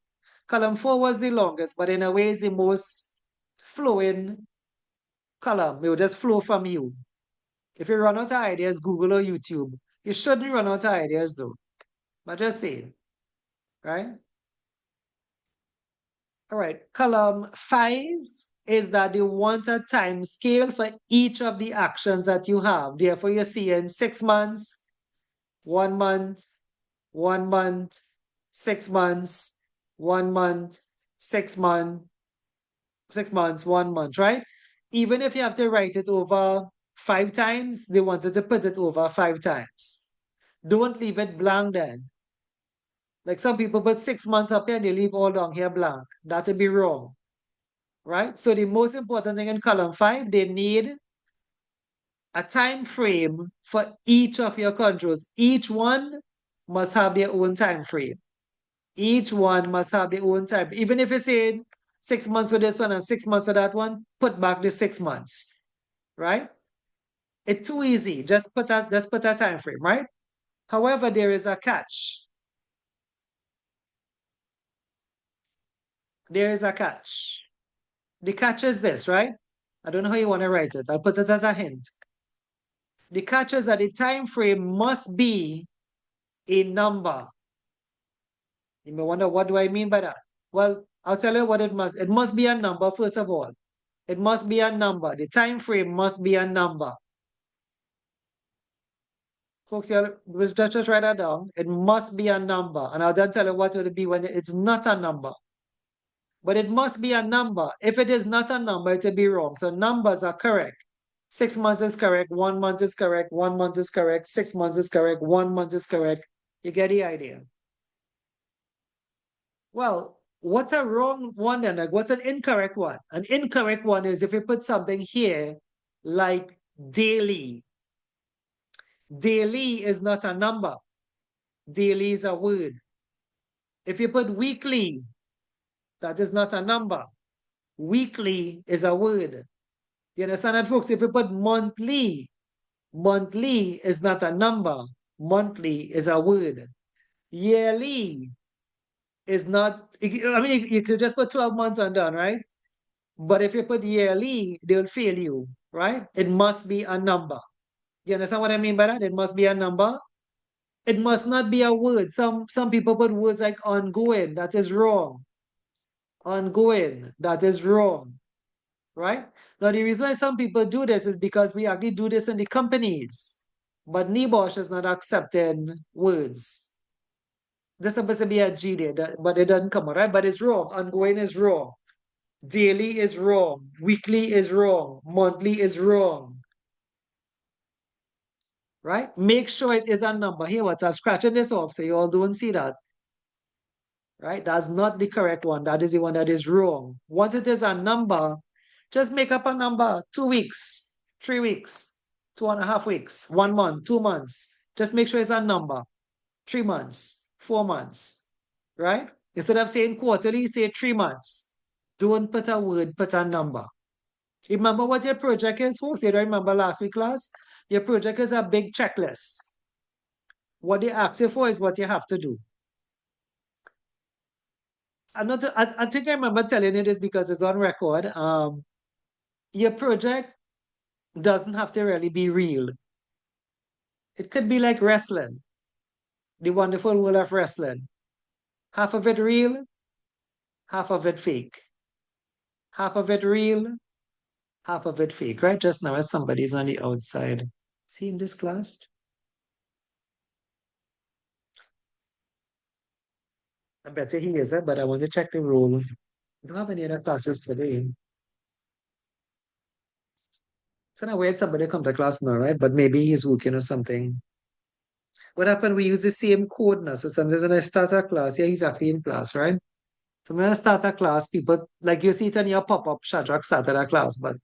Column 4 was the longest, but in a way is the most flowing column. It will just flow from you. If you run out of ideas, Google or YouTube. You shouldn't run out of ideas though. But just say, right? All right, column 5 is that you want a time scale for each of the actions that you have. Therefore, you're seeing 6 months, 1 month, 1 month, 6 months, 1 month, 6 months, 6 months, 1 month, right? Even if you have to write it over 5 times, they wanted to put it over 5 times. Don't leave it blank then. Like some people put 6 months up here and they leave all down here blank. That would be wrong, right? So the most important thing in column 5, they need a time frame for each of your controls. Each one must have their own time frame. Each one must have their own time. Even if you say 6 months for this one and 6 months for that one, put back the 6 months, right? It's too easy. Just put a time frame, right? However, there is a catch. There is a catch. The catch is this, right? I don't know how you want to write it. I'll put it as a hint. The catch is that the time frame must be a number. You may wonder, what do I mean by that? Well, I'll tell you what it must. It must be a number, first of all. It must be a number. The time frame must be a number. Folks, just write that down. It must be a number. And I'll then tell you what it will be when it's not a number. But it must be a number. If it is not a number, it will be wrong. So numbers are correct. 6 months is correct. 1 month is correct. 1 month is correct. 6 months is correct. 1 month is correct. You get the idea. Well, What's a wrong one then? Like, what's an incorrect one? An incorrect one is if you put something here like daily. Daily is not a number. Daily is a word. If you put weekly, that is not a number. Weekly is a word. You understand that, folks? If you put monthly, monthly is not a number. Monthly is a word. Yearly is not, I mean, you could just put 12 months and done, right? But if you put yearly, they'll fail you, right? It must be a number. You understand what I mean by that? It must be a number. It must not be a word. Some people put words like ongoing. That is wrong. Ongoing. That is wrong. Right? Now, the reason why some people do this is because we actually do this in the companies. But NEBOSH is not accepting words. This is supposed to be a G there, but it doesn't come out, right? But it's wrong. Ongoing is wrong. Daily is wrong. Weekly is wrong. Monthly is wrong. Right? Make sure it is a number. Here, what's I'm scratching this off so you all don't see that. Right? That's not the correct one. That is the one that is wrong. Once it is a number, just make up a number. 2 weeks, 3 weeks, 2.5 weeks, 1 month, 2 months. Just make sure it's a number. 3 months, 4 months. Right? Instead of saying quarterly, say 3 months. Don't put a word, put a number. Remember what your project is, folks? You don't remember last week class? Your project is a big checklist. What they ask you for is what you have to do. I think I remember telling you this because it's on record. Your project doesn't have to really be real. It could be like wrestling, the wonderful world of wrestling. Half of it real, half of it fake. Half of it real, half of it fake, right? Just now as somebody's on the outside. See in this class? I bet he is, but I want to check the room. We don't have any other classes today. So now wait somebody come to class now, right? But maybe he's working or something. What happened? We use the same code now. So sometimes when I start a class, yeah, he's actually in class, right? So when I start a class, people like you see it on your pop-up, Shadrach started a class, but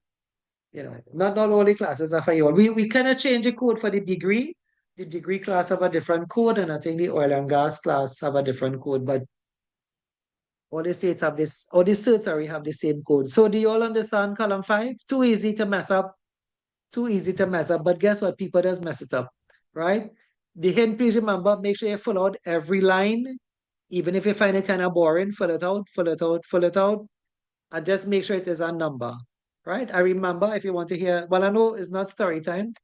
not all the classes are for you all. We kind of change the code for the degree. The degree class have a different code, and I think the oil and gas class have a different code, but all the states have this, all the certs already have the same code. So do you all understand column 5? Too easy to mess up. Too easy to mess up. But guess what? People just mess it up, right? The hint, please remember, make sure you fill out every line. Even if you find it kind of boring, fill it out, fill it out, fill it out. And just make sure it is a number, right? I remember if you want to hear, well, I know it's not story time,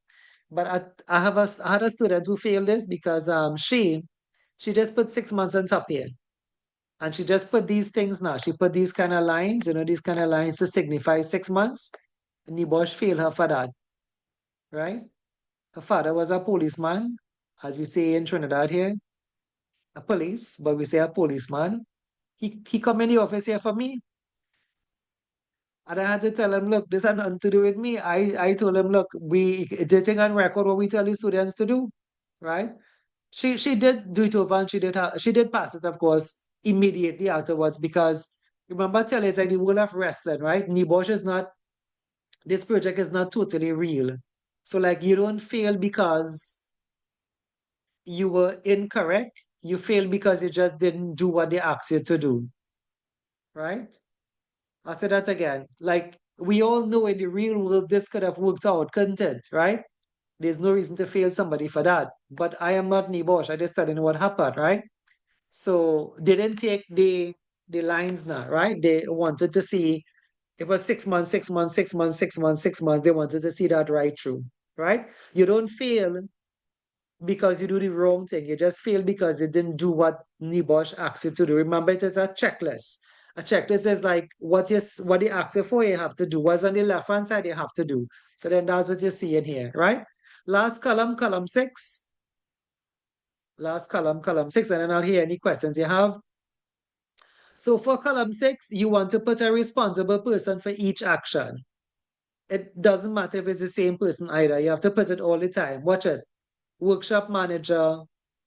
but I had a student who failed this because she just put 6 months on top here. And she just put these things now. She put these kind of lines, these kind of lines to signify 6 months. And NEBOSH failed her for that, right? Her father was a policeman, as we say in Trinidad here, a police, but we say a policeman. He come in the office here for me. And I had to tell him, look, this has nothing to do with me. I told him, look, we did on record what we tell the students to do, right? She did do it over and she did pass it, of course, immediately afterwards because remember telling it's like the world of wrestling, right? NEBOSH is not, this project is not totally real. So like you don't fail because you were incorrect. You fail because you just didn't do what they asked you to do, right? I'll say that again. Like we all know in the real world, this could have worked out, couldn't it, right? There's no reason to fail somebody for that. But I am not NEBOSH. I just telling you what happened, right? So they didn't take the lines now, right? They wanted to see it was 6 months, 6 months, 6 months, 6 months, 6 months. They wanted to see that right through, right? You don't fail because you do the wrong thing. You just fail because you didn't do what NEBOSH asked you to do. Remember, it is a checklist. A checklist is like what they ask you for, you have to do. What's on the left-hand side, you have to do. So then that's what you see in here, right? Last column, column 6. Last column, column 6, and then I'll hear any questions you have. So for column 6, you want to put a responsible person for each action. It doesn't matter if it's the same person either. You have to put it all the time. Watch it. Workshop manager,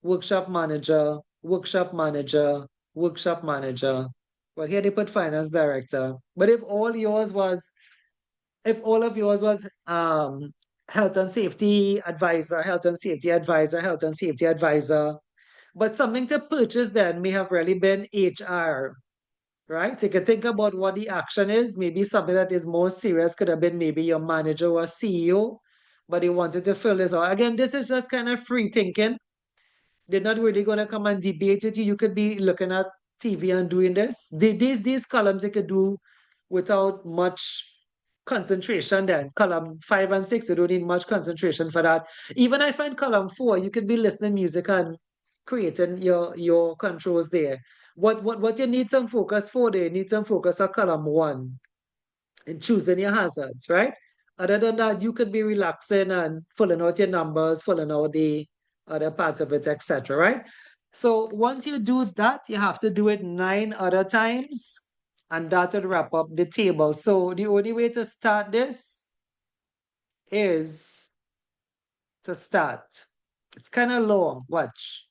workshop manager, workshop manager, workshop manager, Well, here they put finance director. But if all of yours was health and safety advisor, health and safety advisor, health and safety advisor, but something to purchase then may have really been HR, right? So you can think about what the action is. Maybe something that is more serious could have been maybe your manager or CEO, but they wanted to fill this out. Again, this is just kind of free thinking. They're not really going to come and debate with you. You could be looking at TV and doing this. These columns you could do without much concentration then. Column 5 and 6, you don't need much concentration for that. Even I find column 4, you could be listening music and creating your controls there. What you need some focus for there, you need some focus on column 1 and choosing your hazards, right? Other than that, you could be relaxing and filling out your numbers, filling out the other parts of it, etc. Right? So once you do that, you have to do it 9 other times, and that will wrap up the table. So the only way to start this is to start. It's kind of long. Watch.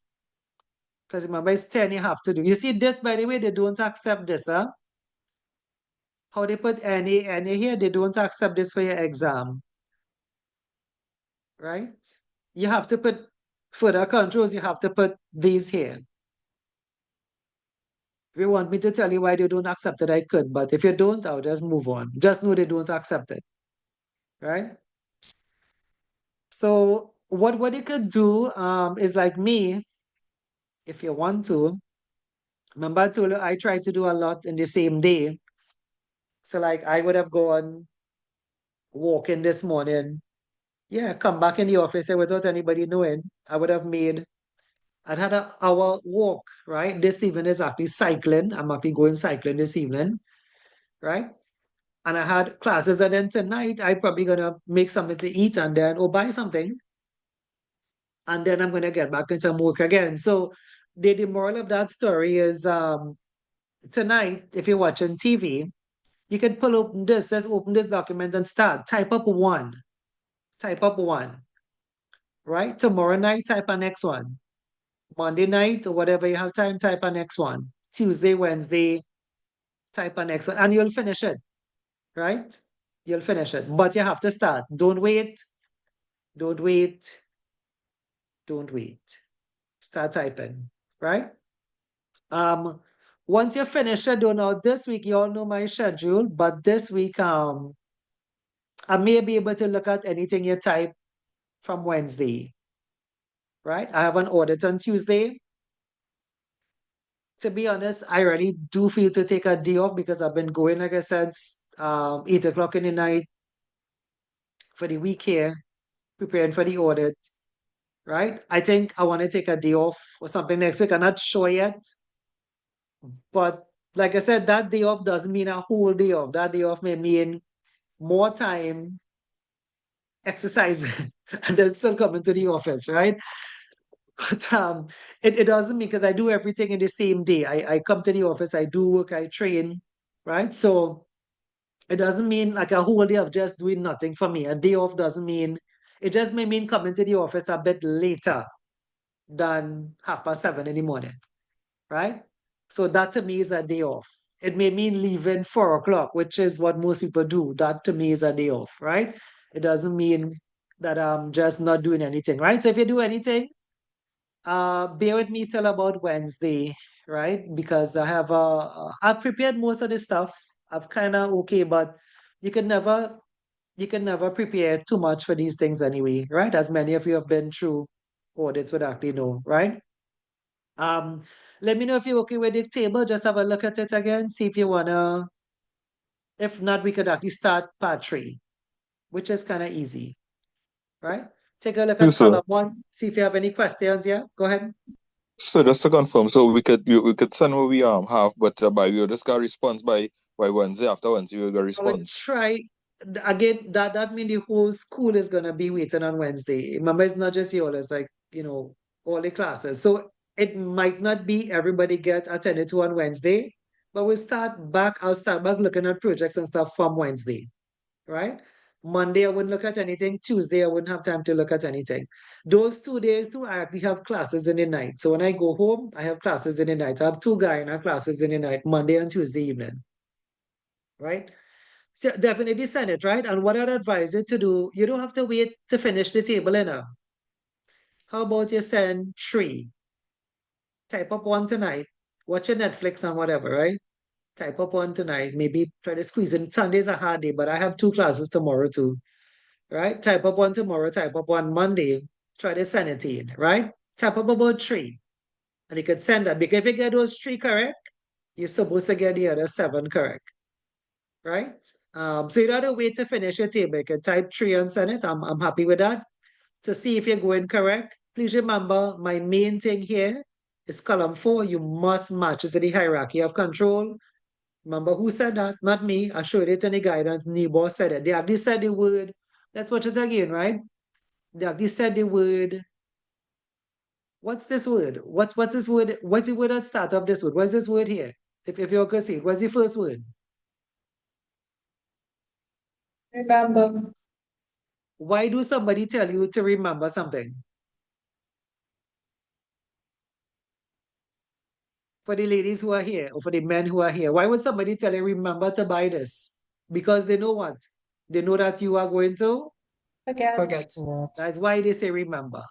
Because remember, it's 10 you have to do. You see this, by the way, they don't accept this, huh? How they put any here, they don't accept this for your exam. Right? You have to put further controls, you have to put these here. If you want me to tell you why they don't accept it, I could, but if you don't, I'll just move on. Just know they don't accept it. Right? So what you could do is like me, if you want to. Remember I told you I try to do a lot in the same day. So like I would have gone walking this morning. Yeah, come back in the office and without anybody knowing, I'd had an hour walk, right? This evening is actually cycling. I'm actually going cycling this evening, right? And I had classes, and then tonight I'm probably gonna make something to eat and then or buy something. And then I'm gonna get back into work again. So the moral of that story is tonight, if you're watching TV, you can pull open this, let's open this document and start. Type up one. Type up one. Right? Tomorrow night, type a next one. Monday night or whatever you have time, type a next one. Tuesday, Wednesday, type a next one, and you'll finish it, right? You'll finish it, but you have to start. Don't wait. Don't wait. Don't wait. Start typing, right? Once you finish it, don't know this week, you all know my schedule, but this week, I may be able to look at anything you type from Wednesday, right? I have an audit on Tuesday. To be honest, I really do feel to take a day off because I've been going, like I said, 8 o'clock in the night for the week here, preparing for the audit, right? I think I want to take a day off or something next week. I'm not sure yet. But like I said, that day off doesn't mean a whole day off. That day off may mean more time exercising and then still coming to the office, right? But it doesn't mean because I do everything in the same day. I come to the office, I do work, I train, right? So it doesn't mean like a whole day of just doing nothing for me. A day off doesn't mean, it just may mean coming to the office a bit later than 7:30 in the morning, right? So that to me is a day off. It may mean leaving 4 o'clock, which is what most people do. That to me is a day off, right? It doesn't mean that I'm just not doing anything, right? So if you do anything, bear with me till about Wednesday, right? Because I've prepared most of the stuff. I've kind of okay, but you can never prepare too much for these things anyway, right? As many of you have been through audits would actually know, right? Let me know if you're okay with the table. Just have a look at it again. See if you wanna. If not, we could actually start part 3, which is kind of easy, right? Take a look at So, column 1. See if you have any questions. Yeah, go ahead. so just to confirm, so we could send what we have, but by we just got a response by Wednesday. After Wednesday, we got a I would response. try again. That means the whole school is gonna be waiting on Wednesday. Remember, it's not just you all. It's like all the classes. So it might not be everybody get attended to on Wednesday, but I'll start back looking at projects and stuff from Wednesday, right? Monday, I wouldn't look at anything. Tuesday, I wouldn't have time to look at anything. Those 2 days too, I actually have classes in the night. So when I go home, I have classes in the night. I have 2 gyna classes in the night, Monday and Tuesday evening. Right? So definitely send it, right? And what I'd advise you to do, you don't have to wait to finish the table, you know. How about you send 3? Type up one tonight, watch your Netflix and whatever, right? Type up one tonight, maybe try to squeeze in. Sunday's a hard day, but I have 2 classes tomorrow too, right? Type up one tomorrow, type up one Monday, try to send it in, right? Type up about 3, and you could send that, because if you get those 3 correct, you're supposed to get the other 7 correct, right? So you don't have to wait to finish your table. You can type 3 and send it. I'm happy with that. To see if you're going correct, please remember my main thing here is column 4. You must match it to the hierarchy of control. Remember who said that? Not me. I showed it in the guidance. NEBOSH said it. They actually said the word. Let's watch it again, right? They actually said the word. What's this word? What's this word? What's the word at start of this word? What's this word here? If you can see it, what's the first word? Remember. Why do somebody tell you to remember something? For the ladies who are here, or for the men who are here, why would somebody tell you, remember to buy this? Because they know what? They know that you are going to. Forget. That's why they say remember.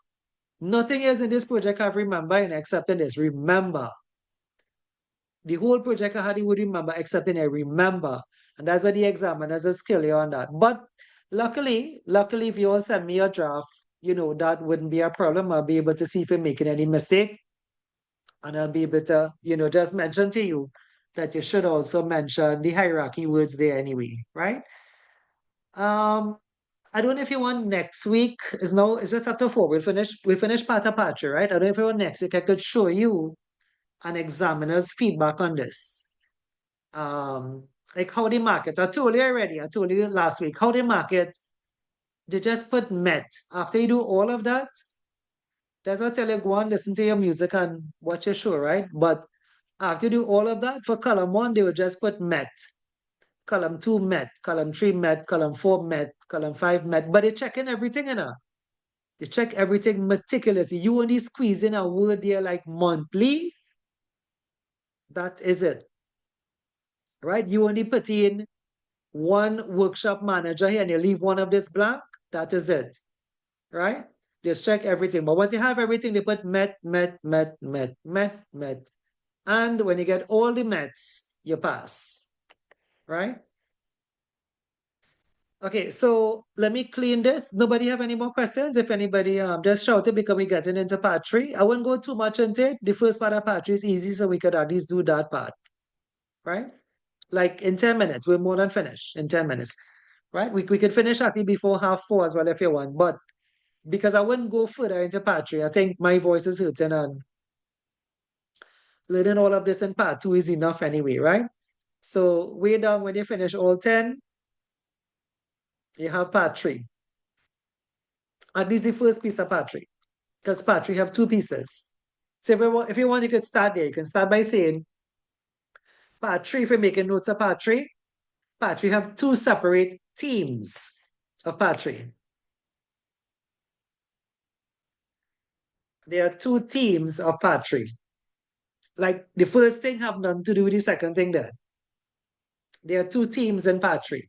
Nothing else in this project have remember in except in this. Remember. The whole project I had you would remember except in a remember. And that's why the examiners are skill you on that. But luckily, if you all send me a draft, you know, that wouldn't be a problem. I'll be able to see if you're making any mistake. And I'll be able to, you know, just mention to you that you should also mention the hierarchy words there anyway, right? I don't know if you want next week. It's just after 4. We'll finish part of part 3, right? I don't know if you want next week. I could show you an examiner's feedback on this. Like how they market. I told you already. I told you last week how they market. They just put met. After you do all of that, that's what I tell you, go and listen to your music and watch your show, right? But after you do all of that, for column 1, they would just put met. Column 2 met, column 3 met, column 4 met, column 5 met. But they check in everything, you know. They check everything meticulously. You only squeeze in a word there like monthly. That is it. Right? You only put in one workshop manager here and you leave one of this blank. That is it. Right? Just check everything. But once you have everything, they put met, met, met, met, met, met. And when you get all the mets, you pass. Right? Okay, so let me clean this. Nobody have any more questions? If anybody, just shout it because we're getting into part 3. I won't go too much into it. The first part of part 3 is easy, so we could at least do that part. Right? Like in 10 minutes, we're more than finished in 10 minutes. Right? We could finish actually before 3:30 as well if you want. But because I wouldn't go further into part 3, I think my voice is hurting and learning all of this in part 2 is enough anyway, right? So way down when you finish all 10, you have part 3. At least the first piece of part 3. Because part 3 have 2 pieces. So if you want, you could start there. You can start by saying part 3, if you're making notes of part 3 have 2 separate themes of part 3. There are 2 themes of part 3. Like the first thing have nothing to do with the second thing there. There are 2 themes in part 3.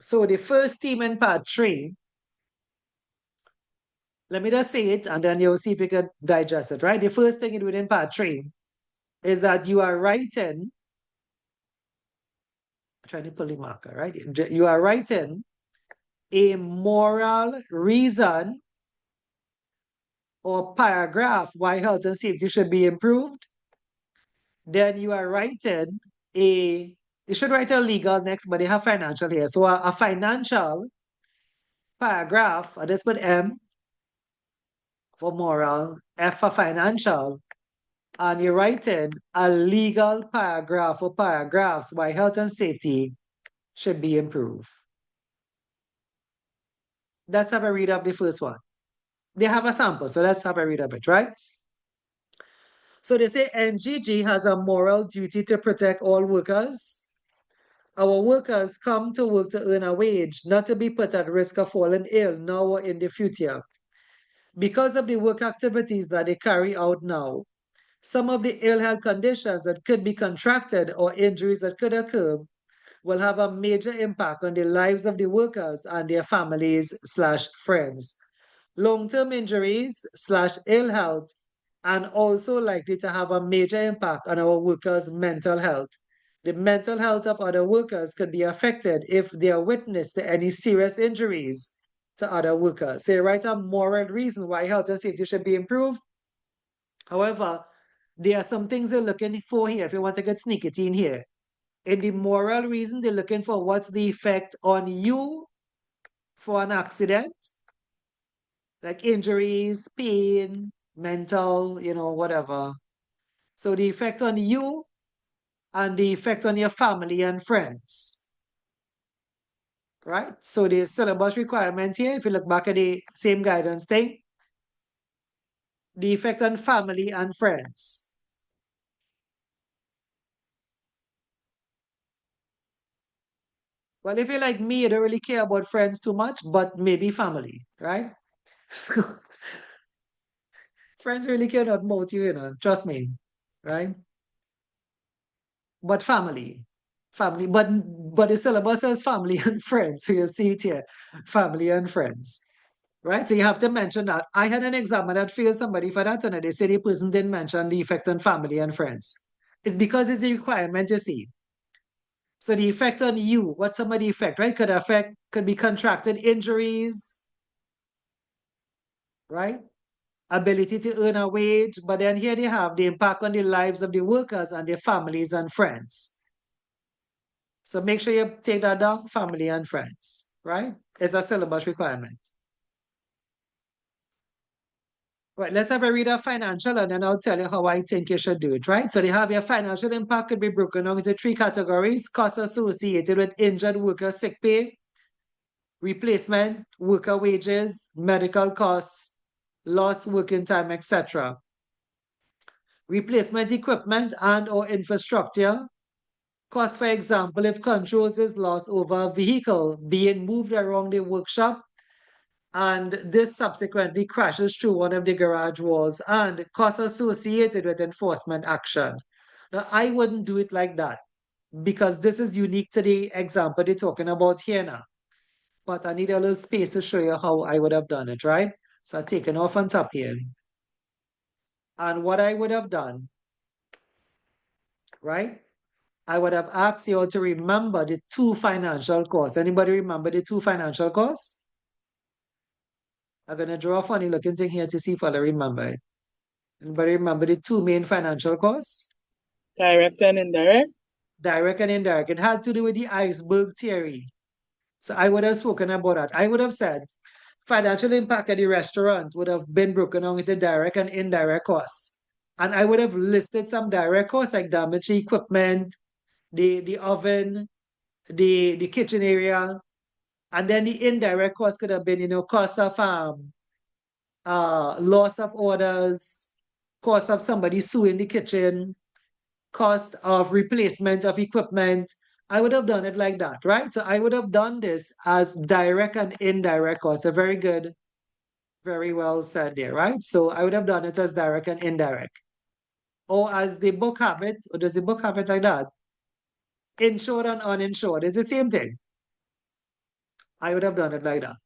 So the first theme in part 3, let me just say it and then you'll see if you can digest it, right? The first thing you do in part 3 is that you are writing, I'm trying to pull the marker, right? You are writing a moral reason or paragraph why health and safety should be improved. Then you are writing you should write a legal next, but they have financial here. So a financial paragraph, let's put M for moral, F for financial, and you're writing a legal paragraph or paragraphs why health and safety should be improved. Let's have a read of the first one. They have a sample, so let's have a read of it, right? So they say NGG has a moral duty to protect all workers. Our workers come to work to earn a wage, not to be put at risk of falling ill now or in the future. Because of the work activities that they carry out now, some of the ill health conditions that could be contracted or injuries that could occur will have a major impact on the lives of the workers and their families/friends. Long-term injuries/ill health and also likely to have a major impact on our workers' mental health. The mental health of other workers could be affected if they are witness to any serious injuries to other workers. So you write a moral reason why health and safety should be improved. However, there are some things they're looking for here if you want to get sneaky in here. In the moral reason, they're looking for what's the effect on you for an accident, like injuries, pain, mental, whatever. So the effect on you and the effect on your family and friends. Right? So the syllabus requirement here, if you look back at the same guidance thing, the effect on family and friends. Well, if you're like me, you don't really care about friends too much, but maybe family, right? So friends really care about you, trust me, right? But family, but the syllabus says family and friends, so you see it here, family and friends, right? So you have to mention that. I had an examiner that failed somebody for that, and they said the person didn't mention the effect on family and friends. It's because it's a requirement, you see. So the effect on you, what's some of the effect, right? Could be contracted injuries, right? Ability to earn a wage, but then here they have the impact on the lives of the workers and their families and friends. So make sure you take that down, family and friends, right? It's a syllabus requirement. Right, let's have a read of financial and then I'll tell you how I think you should do it, right? So they have your financial impact could be broken down into 3 categories: costs associated with injured worker sick pay, replacement, worker wages, medical costs, lost working time, etc. Replacement equipment and or infrastructure. Cost, for example, if controls is lost over a vehicle being moved around the workshop and this subsequently crashes through one of the garage walls, and costs associated with enforcement action. Now, I wouldn't do it like that because this is unique to the example they're talking about here now. But I need a little space to show you how I would have done it, right? So I've taken off on top here. And what I would have done, right? I would have asked you all to remember the 2 financial costs. Anybody remember the 2 financial costs? I'm going to draw a funny looking thing here to see if I remember it. Anybody remember the 2 main financial costs? Direct and indirect. Direct and indirect. It had to do with the iceberg theory. So I would have spoken about that. I would have said financial impact at the restaurant would have been broken down into direct and indirect costs. And I would have listed some direct costs like damage to equipment, the oven, the kitchen area, and then the indirect cost could have been, cost of loss of orders, cost of somebody suing the kitchen, cost of replacement of equipment. I would have done it like that, right? So I would have done this as direct and indirect costs. A very good, very well said there, right? So I would have done it as direct and indirect. Or as the book have it, or does the book have it like that? Insured and uninsured. It's the same thing. I would have done it like that.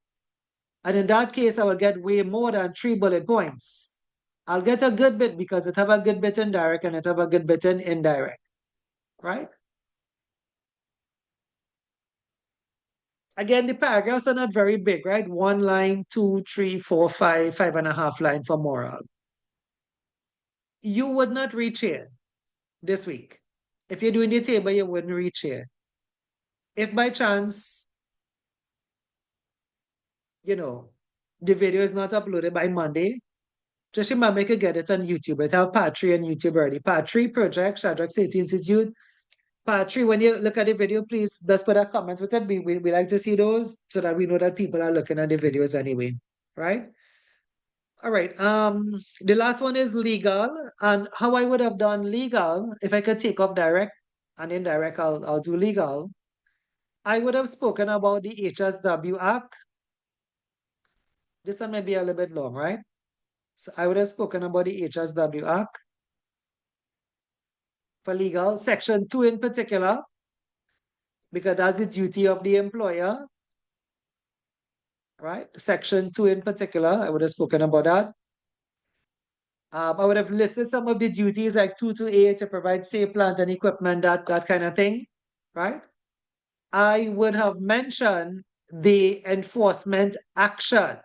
And in that case, I would get way more than 3 bullet points. I'll get a good bit because it have a good bit in direct and it have a good bit in indirect, right? Again, the paragraphs are not very big, right? 1 line, 2, 3, 4, 5, 5.5 line for moral. You would not reach here this week. If you're doing the table, you wouldn't reach here. If by chance, the video is not uploaded by Monday, just remember you could get it on YouTube. It have part 3 on YouTube already. Part 3 project, Shadrach Safety Institute. Part 3, when you look at the video, please just put a comment with it. We like to see those so that we know that people are looking at the videos anyway, right? All right. The last one is legal, and how I would have done legal if I could take up direct and indirect. I'll do legal. I would have spoken about the HSW Act. This one may be a little bit long, right? So I would have spoken about the HSW Act for legal, Section 2 in particular, because that's the duty of the employer, right? Section 2 in particular, I would have spoken about that. I would have listed some of the duties like 2 to 8 to provide safe plant and equipment, that kind of thing, right? I would have mentioned the enforcement action.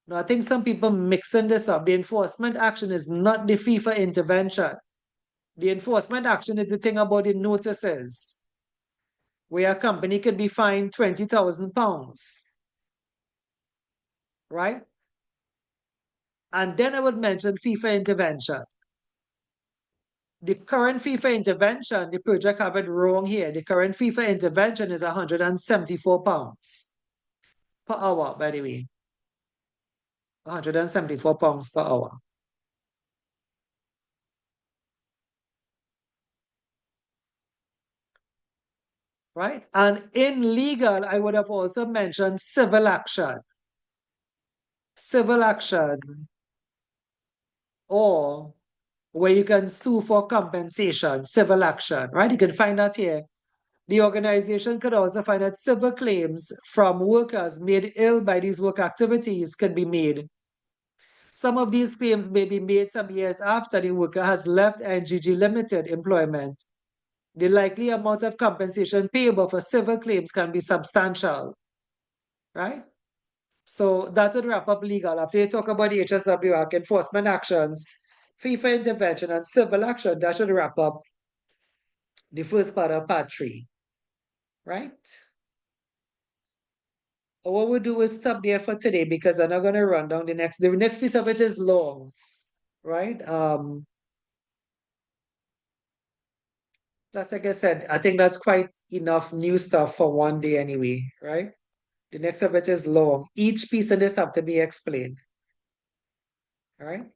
Now, I think some people mixing this up. The enforcement action is not the FIFA intervention. The enforcement action is the thing about the notices, where a company could be fined £20,000, right? And then I would mention FIFA intervention. The current FIFA intervention, the project have it wrong here. The current FIFA intervention is £174 per hour, by the way. £174 per hour. Right? And in legal, I would have also mentioned civil action. Civil action, or where you can sue for compensation, civil action, right? You can find that here. The organization could also find that civil claims from workers made ill by these work activities can be made. Some of these claims may be made some years after the worker has left NGG Limited employment. The likely amount of compensation payable for civil claims can be substantial, right? So that would wrap up legal. After you talk about the HSW Act, enforcement actions, FIFA intervention, and civil action, that should wrap up the first part of part 3, right? What we'll do is stop there for today because I'm not going to run down the next piece of it is long, right? That's like I said, I think that's quite enough new stuff for one day anyway, right? The next of it is long. Each piece of this have to be explained. All right.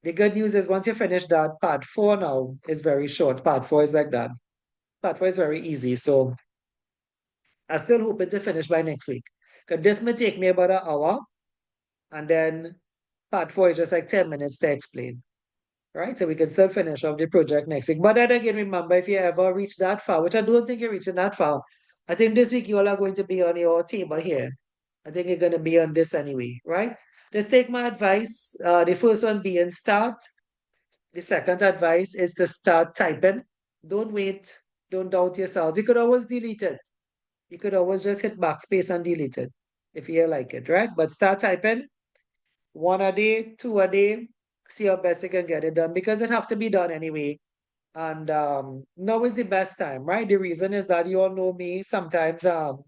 The good news is once you finish that, part 4 now is very short. Part 4 is like that. Part 4 is very easy. So I still hoping to finish by next week. Because this may take me about an hour. And then part 4 is just like 10 minutes to explain. Right? So we can still finish off the project next week. But then again, remember, if you ever reach that far, which I don't think you're reaching that far, I think this week you all are going to be on your table here. I think you're going to be on this anyway, right? Just take my advice. The first one being start. The second advice is to start typing. Don't wait. Don't doubt yourself. You could always delete it. You could always just hit backspace and delete it if you like it, right? But start typing 1 a day, 2 a day. See how best you can get it done because it have to be done anyway. And now is the best time, right? The reason is that you all know me. Sometimes I'm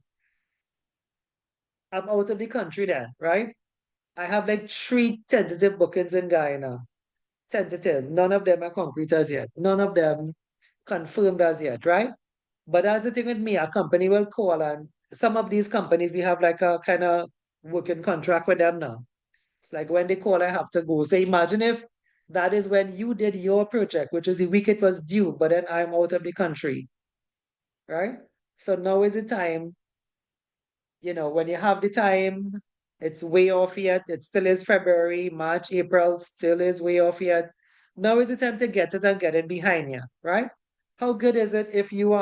out of the country then, right? I have like 3 tentative bookings in Guyana. Tentative. None of them are concrete as yet. None of them confirmed as yet, right? But that's the thing with me. A company will call, and some of these companies, we have like a kind of working contract with them now. It's like when they call, I have to go. So imagine if that is when you did your project, which is the week it was due, but then I'm out of the country, right? So now is the time, when you have the time, it's way off yet. It still is February, March, April, still is way off yet. Now is the time to get it and get it behind you, right? How good is it if you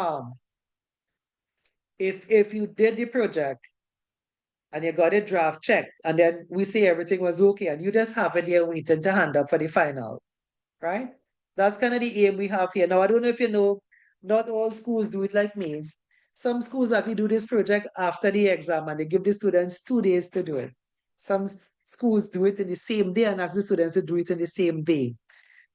if you did the project and you got a draft checked and then we say everything was okay and you just have it here waiting to hand up for the final, right? That's kind of the aim we have here. Now, I don't know if you know, not all schools do it like me. Some schools actually do this project after the exam and they give the students 2 days to do it. Some schools do it in the same day and ask the students to do it in the same day,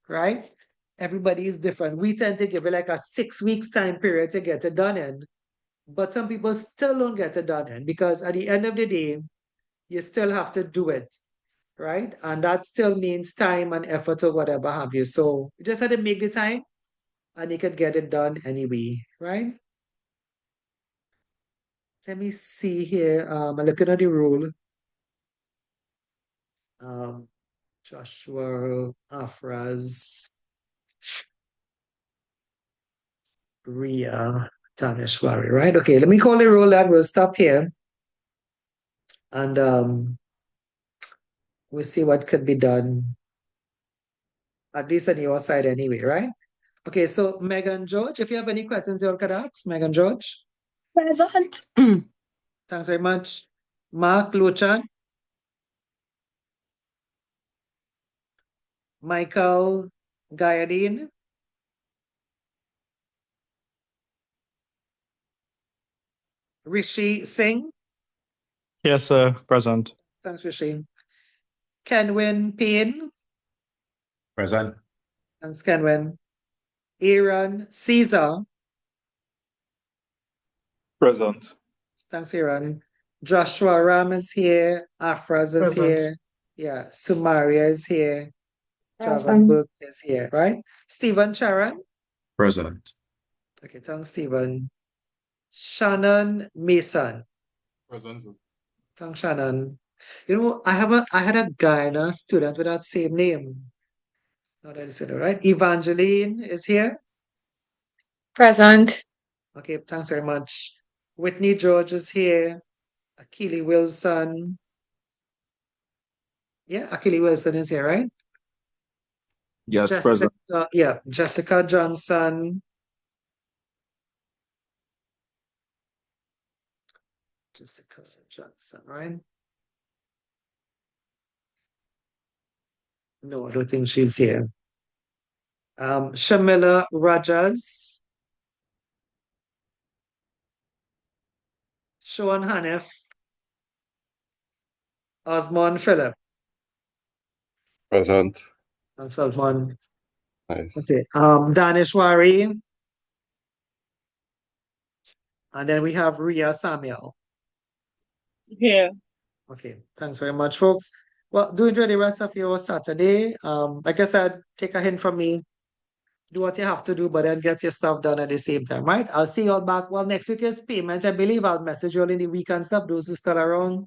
right? Everybody is different. We tend to give it like a 6 weeks time period to get it done in. But some people still don't get it done in because at the end of the day, you still have to do it, right? And that still means time and effort or whatever have you. So you just had to make the time and you could get it done anyway, right? Let me see here. I'm looking at the rule. Joshua, Afraz, Ria, Tanishwari, right? Okay, let me call the roll and we'll stop here. And we'll see what could be done, at least on your side anyway, right? Okay, so Megan George, if you have any questions you all could ask, Megan George. Present. Thanks very much. Mark Luchan. Michael Gayadine. Rishi Singh. Yes, sir. Present. Thanks, Rishi. Kenwin Payne. Present. Thanks, Kenwin. Aaron Caesar. Present. Thanks, Aaron. Joshua Ram is here. Afraz is Present. here. Yeah, Sumaria is here. Javan Present. Burke is here, right? Stephen Charan. Present. Okay, thanks, Stephen. Shannon Mason. Present. Thanks, Shannon. You know, I had a Guyana student with that same name. Now that I said it, right? Evangeline is here. Present. Okay, thanks very much. Whitney George is here. Akili Wilson. Yeah, Akili Wilson is here, right? Yes, present. Jessica, yeah, Jessica Johnson. Jessica Johnson, right? No, I don't think she's here. Shamila Rajas. Sean Hanif. Osman Philip. Present. And Salman. Nice. Okay. Danishwari. And then we have Ria Samuel. Here. Okay. Thanks very much, folks. Well, do enjoy the rest of your Saturday. Like I said, take a hint from me. Do what you have to do, but then get your stuff done at the same time, right? I'll see you all back. Well, next week is payment. I believe I'll message you all in the week and stuff, those who still around.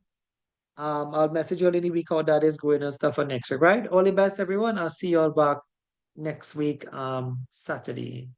I'll message you all in the week how that is going and stuff for next week, right? All the best, everyone. I'll see you all back next week, Saturday.